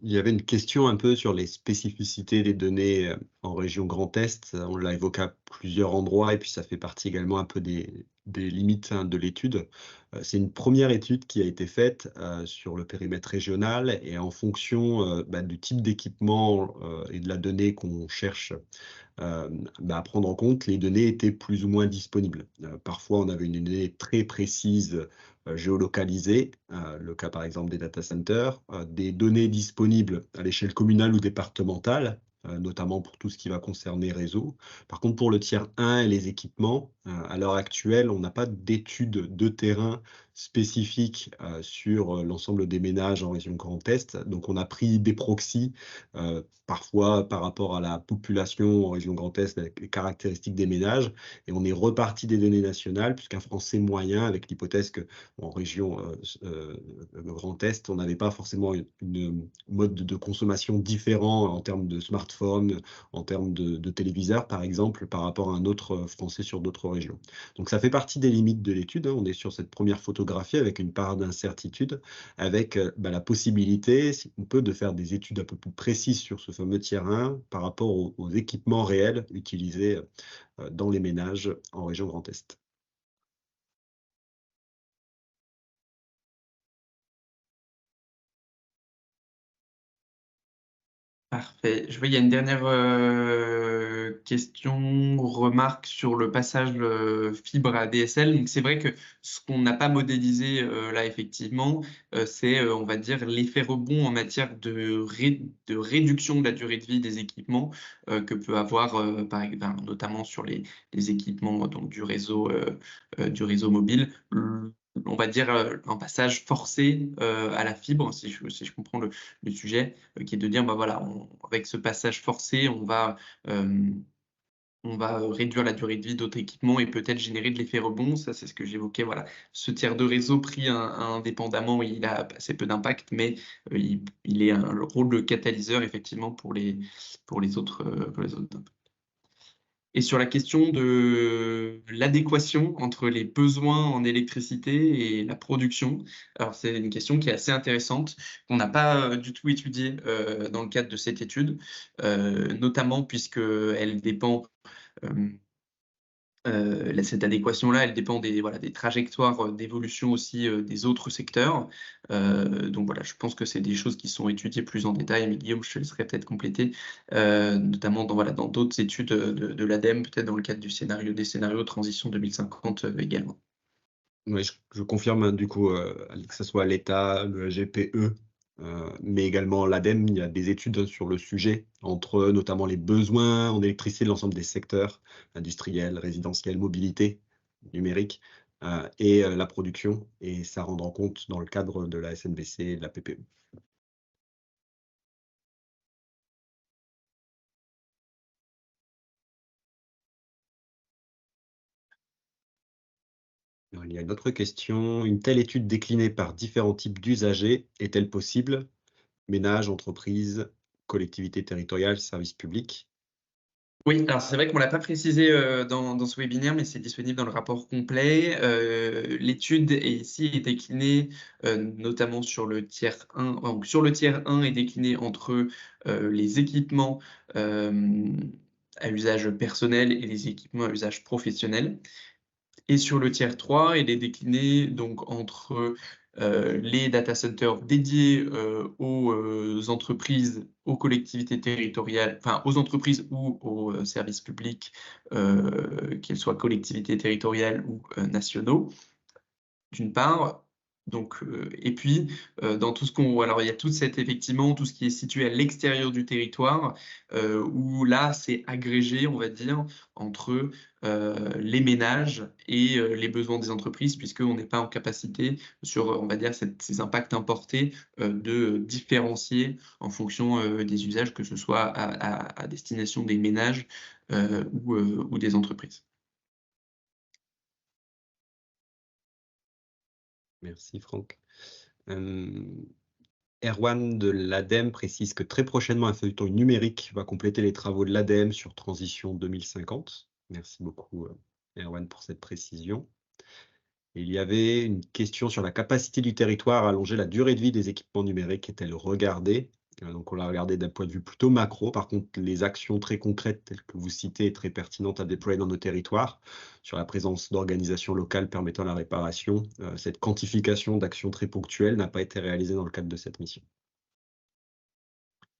Il y avait une question un peu sur les spécificités des données en région Grand Est. On l'a évoqué à plusieurs endroits et puis ça fait partie également un peu des limites de l'étude. C'est une première étude qui a été faite sur le périmètre régional et en fonction du type d'équipement et de la donnée qu'on cherche à prendre en compte, les données étaient plus ou moins disponibles. Parfois, on avait une donnée très précise géolocalisée, le cas par exemple des data centers, des données disponibles à l'échelle communale ou départementale, notamment pour tout ce qui va concerner réseau. Par contre, pour le tiers 1 et les équipements, à l'heure actuelle, on n'a pas d'études de terrain spécifiques sur l'ensemble des ménages en région Grand Est. Donc, on a pris des proxys, parfois par rapport à la population en région Grand Est, avec les caractéristiques des ménages, et on est reparti des données nationales, puisqu'un Français moyen, avec l'hypothèse qu'en région Grand Est, on n'avait pas forcément une mode de consommation différent en termes de smartphone, en termes de téléviseurs, par exemple, par rapport à un autre Français sur d'autres régions. Donc ça fait partie des limites de l'étude. On est sur cette première photographie avec une part d'incertitude, avec la possibilité, si on peut, de faire des études un peu plus précises sur ce fameux tiers 1 par rapport aux équipements réels utilisés dans les ménages en région Grand Est. Parfait. Je vois, il y a une dernière question, remarque sur le passage fibre à DSL. Donc, c'est vrai que ce qu'on n'a pas modélisé là, effectivement, c'est, on va dire, l'effet rebond en matière de réduction de la durée de vie des équipements que peut avoir, notamment sur les équipements donc, du réseau mobile. On va dire un passage forcé à la fibre, si je comprends le sujet, qui est de dire, voilà, avec ce passage forcé, on va réduire la durée de vie d'autres équipements et peut-être générer de l'effet rebond. Ça, c'est ce que j'évoquais. Voilà. Ce tiers de réseau pris indépendamment, il a assez peu d'impact, mais il est un rôle de catalyseur, effectivement, pour les autres impacts. Et sur la question de l'adéquation entre les besoins en électricité et la production, alors c'est une question qui est assez intéressante, qu'on n'a pas du tout étudiée dans le cadre de cette étude, notamment puisqu'elle dépend, cette adéquation-là, elle dépend des trajectoires d'évolution aussi des autres secteurs. Donc voilà, je pense que c'est des choses qui sont étudiées plus en détail, mais Guillaume, je te laisserai peut-être compléter, notamment dans d'autres études de l'ADEME, peut-être dans le cadre des scénarios transition 2050 également. Oui, je confirme du coup, que ce soit l'État, le GPE mais également l'ADEME. Il y a des études sur le sujet, entre notamment les besoins en électricité de l'ensemble des secteurs industriels, résidentiels, mobilité, numérique, et la production, et ça rendre en compte dans le cadre de la SNBC et de la PPE. Alors, il y a une autre question. Une telle étude déclinée par différents types d'usagers est-elle possible? Ménages, entreprises, collectivités territoriales, services publics? Oui, alors c'est vrai qu'on ne l'a pas précisé dans ce webinaire, mais c'est disponible dans le rapport complet. L'étude ici est déclinée notamment sur le tiers 1. Donc, sur le tiers 1 est déclinée entre les équipements à usage personnel et les équipements à usage professionnel. Et sur le tiers 3, elle est déclinée donc entre les data centers dédiés aux entreprises, aux collectivités territoriales, enfin aux entreprises ou aux services publics, qu'ils soient collectivités territoriales ou nationaux, d'une part. Donc, et puis, dans tout ce qu'on... Alors, il y a effectivement, tout ce qui est situé à l'extérieur du territoire, où là, c'est agrégé, on va dire, entre les ménages et les besoins des entreprises, puisqu'on n'est pas en capacité, sur, on va dire, ces impacts importés, de différencier en fonction des usages, que ce soit à destination des ménages ou des entreprises. Merci Franck. Erwan de l'ADEME précise que très prochainement, un feuilleton numérique va compléter les travaux de l'ADEME sur Transition 2050. Merci beaucoup Erwan pour cette précision. Il y avait une question sur la capacité du territoire à allonger la durée de vie des équipements numériques. Est-elle regardée? Donc on l'a regardé d'un point de vue plutôt macro. Par contre, les actions très concrètes telles que vous citez, très pertinentes à déployer dans nos territoires, sur la présence d'organisations locales permettant la réparation, cette quantification d'actions très ponctuelles n'a pas été réalisée dans le cadre de cette mission.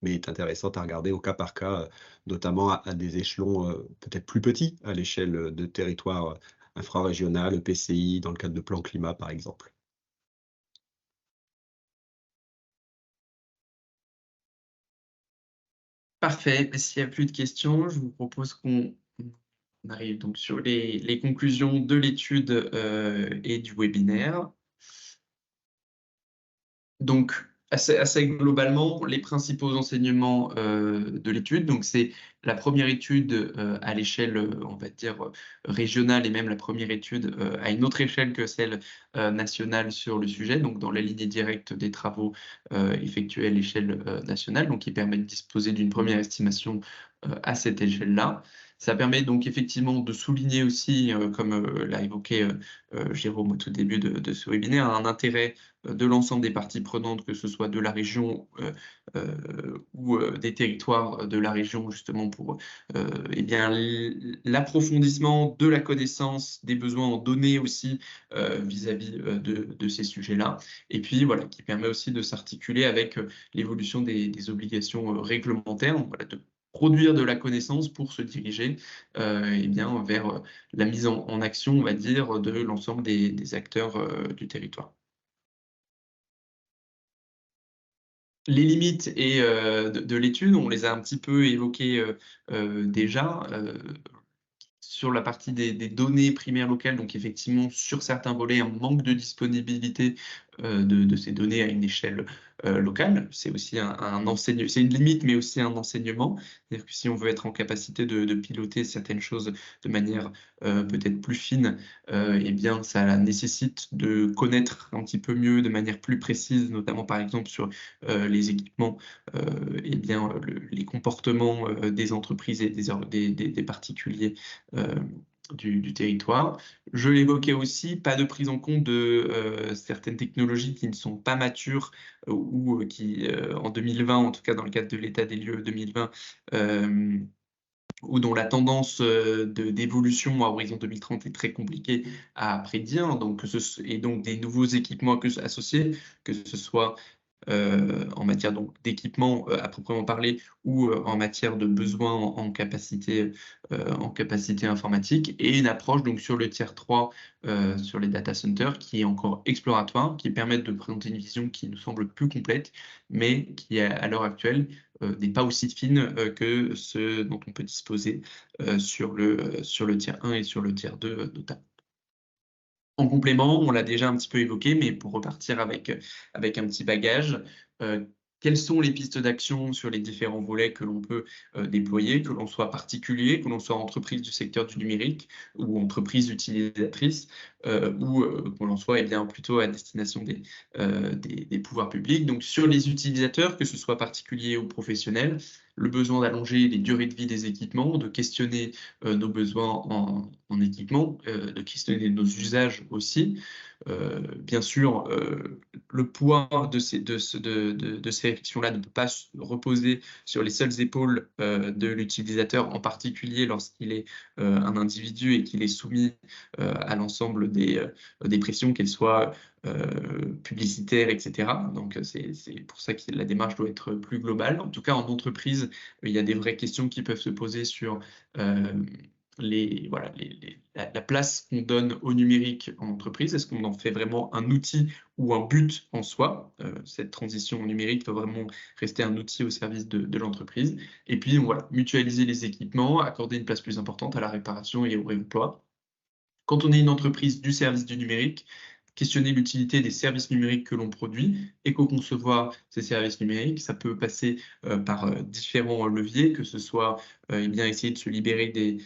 Mais est intéressante à regarder au cas par cas, notamment à des échelons peut-être plus petits, à l'échelle de territoires infrarégional, EPCI, dans le cadre de plan climat, par exemple. Parfait. S'il n'y a plus de questions, je vous propose qu'on arrive donc sur les conclusions de l'étude et du webinaire. Donc, assez globalement, les principaux enseignements de l'étude. Donc, c'est la première étude à l'échelle, on va dire, régionale, et même la première étude à une autre échelle que celle nationale sur le sujet, donc dans la lignée directe des travaux effectués à l'échelle nationale, donc qui permet de disposer d'une première estimation à cette échelle-là. Ça permet donc effectivement de souligner aussi, comme l'a évoqué Jérôme au tout début de ce webinaire, un intérêt de l'ensemble des parties prenantes, que ce soit de la région ou des territoires de la région, justement pour eh bien, l'approfondissement de la connaissance des besoins en données aussi vis-à-vis de ces sujets-là. Et puis, voilà, qui permet aussi de s'articuler avec l'évolution des obligations réglementaires, donc, voilà, de produire de la connaissance pour se diriger eh bien, vers la mise en action, on va dire, de l'ensemble des acteurs du territoire. Les limites de l'étude, on les a un petit peu évoquées déjà. Sur la partie des données primaires locales, donc effectivement, sur certains volets, un manque de disponibilité de ces données à une échelle locale. C'est aussi c'est une limite, mais aussi un enseignement. C'est-à-dire que si on veut être en capacité de piloter certaines choses de manière peut-être plus fine, eh bien, ça nécessite de connaître un petit peu mieux, de manière plus précise, notamment par exemple sur les équipements, eh bien, les comportements des entreprises et des particuliers du territoire. Je l'évoquais aussi, pas de prise en compte de certaines technologies qui ne sont pas matures ou qui, en 2020, en tout cas dans le cadre de l'état des lieux 2020, ou dont la tendance d'évolution à horizon 2030 est très compliquée à prédire, donc, et donc des nouveaux équipements associés, que ce soit en matière d'équipement à proprement parler ou en matière de besoins en capacité informatique, et une approche donc sur le tiers 3, sur les data centers, qui est encore exploratoire, qui permet de présenter une vision qui nous semble plus complète, mais qui à l'heure actuelle n'est pas aussi fine que ce dont on peut disposer sur le tiers 1 et sur le tiers 2 notamment. En complément, on l'a déjà un petit peu évoqué, mais pour repartir avec un petit bagage, quelles sont les pistes d'action sur les différents volets que l'on peut déployer, que l'on soit particulier, que l'on soit entreprise du secteur du numérique ou entreprise utilisatrice, ou que l'on soit plutôt à destination des pouvoirs publics. Donc sur les utilisateurs, que ce soit particuliers ou professionnels, le besoin d'allonger les durées de vie des équipements, de questionner nos besoins en équipement, de questionner nos usages aussi. Bien sûr, le poids de ces réflexions-là ne peut pas reposer sur les seules épaules de l'utilisateur, en particulier lorsqu'il est un individu et qu'il est soumis à l'ensemble des pressions, qu'elles soient publicitaires, etc. Donc, c'est pour ça que la démarche doit être plus globale. En tout cas, en entreprise, il y a des vraies questions qui peuvent se poser sur la place qu'on donne au numérique en entreprise. Est-ce qu'on en fait vraiment un outil ou un but en soi? Cette transition numérique doit vraiment rester un outil au service de l'entreprise. Et puis, voilà, mutualiser les équipements, accorder une place plus importante à la réparation et au réemploi. Quand on est une entreprise du service du numérique, questionner l'utilité des services numériques que l'on produit, éco-concevoir ces services numériques, ça peut passer par différents leviers, que ce soit essayer de se libérer des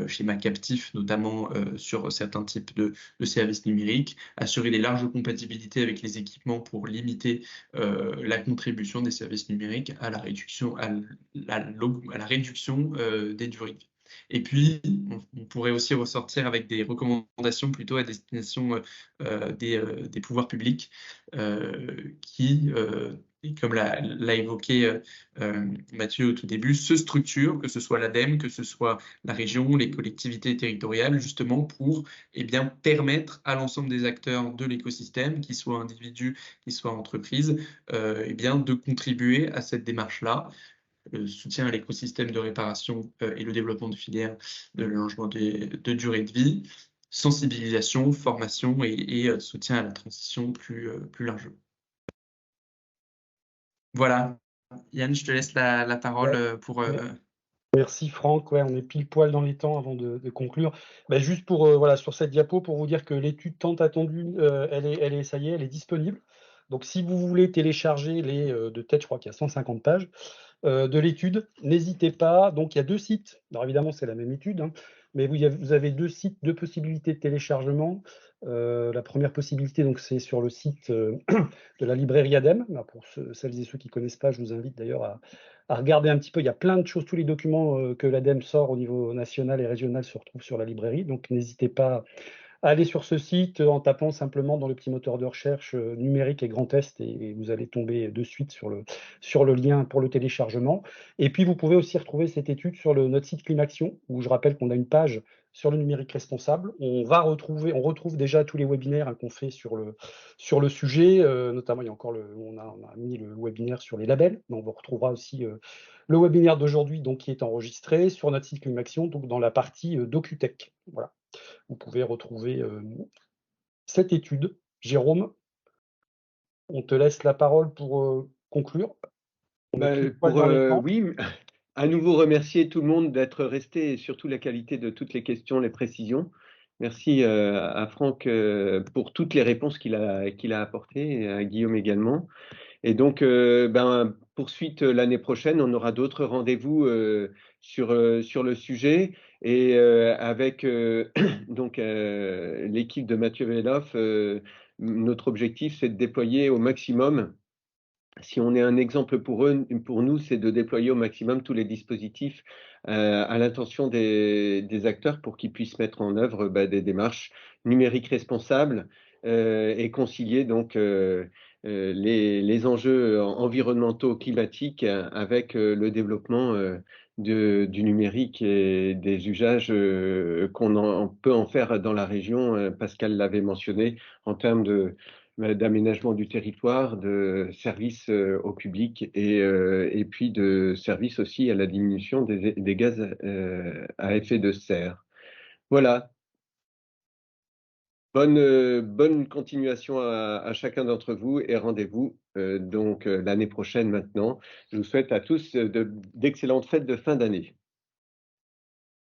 schémas captifs, notamment sur certains types de services numériques, assurer les larges compatibilités avec les équipements pour limiter la contribution des services numériques à la réduction, des durées de vie. Et puis, on pourrait aussi ressortir avec des recommandations plutôt à destination des pouvoirs publics qui, et comme l'a évoqué Mathieu au tout début, se structurent, que ce soit l'ADEME, que ce soit la région, les collectivités territoriales, justement pour permettre à l'ensemble des acteurs de l'écosystème, qu'ils soient individus, qu'ils soient entreprises, de contribuer à cette démarche-là. Le soutien à l'écosystème de réparation et le développement de filières de l'allongement de durée de vie, sensibilisation, formation et soutien à la transition plus largement. Voilà. Yann, je te laisse la parole pour... Merci Franck, on est pile poil dans les temps avant de conclure. Juste pour sur cette diapo, pour vous dire que l'étude tant attendue, ça y est, elle est disponible. Donc si vous voulez télécharger de tête, je crois qu'il y a 150 pages de l'étude, n'hésitez pas. Donc il y a 2 sites. Alors évidemment, c'est la même étude, mais vous avez 2 sites, 2 possibilités de téléchargement. La première possibilité, donc, c'est sur le site de la librairie ADEME. Pour celles et ceux qui ne connaissent pas, je vous invite d'ailleurs à regarder un petit peu. Il y a plein de choses, tous les documents que l'ADEME sort au niveau national et régional se retrouvent sur la librairie. Donc n'hésitez pas à aller sur ce site en tapant simplement dans le petit moteur de recherche numérique et Grand Est, et vous allez tomber de suite sur le lien pour le téléchargement. Et puis vous pouvez aussi retrouver cette étude sur notre site Climaction, où je rappelle qu'on a une page sur le numérique responsable. On retrouve déjà tous les webinaires qu'on fait sur le sujet, notamment il y a encore on a mis le webinaire sur les labels, mais on vous retrouvera aussi le webinaire d'aujourd'hui, donc, qui est enregistré sur notre site Climaction, donc dans la partie DocuTech. Voilà. Vous pouvez retrouver cette étude. Jérôme, on te laisse la parole pour conclure. Oui, à nouveau remercier tout le monde d'être resté, et surtout la qualité de toutes les questions, les précisions. Merci à Franck pour toutes les réponses qu'il a apportées, et à Guillaume également. Et donc, poursuite l'année prochaine, on aura d'autres rendez-vous sur le sujet, et avec l'équipe de Mathieu Veloff, notre objectif, c'est de déployer au maximum. Si on est un exemple pour nous, c'est de déployer au maximum tous les dispositifs à l'intention des acteurs pour qu'ils puissent mettre en œuvre des démarches numériques responsables et concilier donc les enjeux environnementaux climatiques avec le développement du numérique et des usages qu'on peut en faire dans la région. Pascal l'avait mentionné en termes d'aménagement du territoire, de services au public et puis de services aussi à la diminution des gaz à effet de serre. Voilà. Bonne continuation à chacun d'entre vous et rendez-vous donc l'année prochaine maintenant. Je vous souhaite à tous d'excellentes fêtes de fin d'année.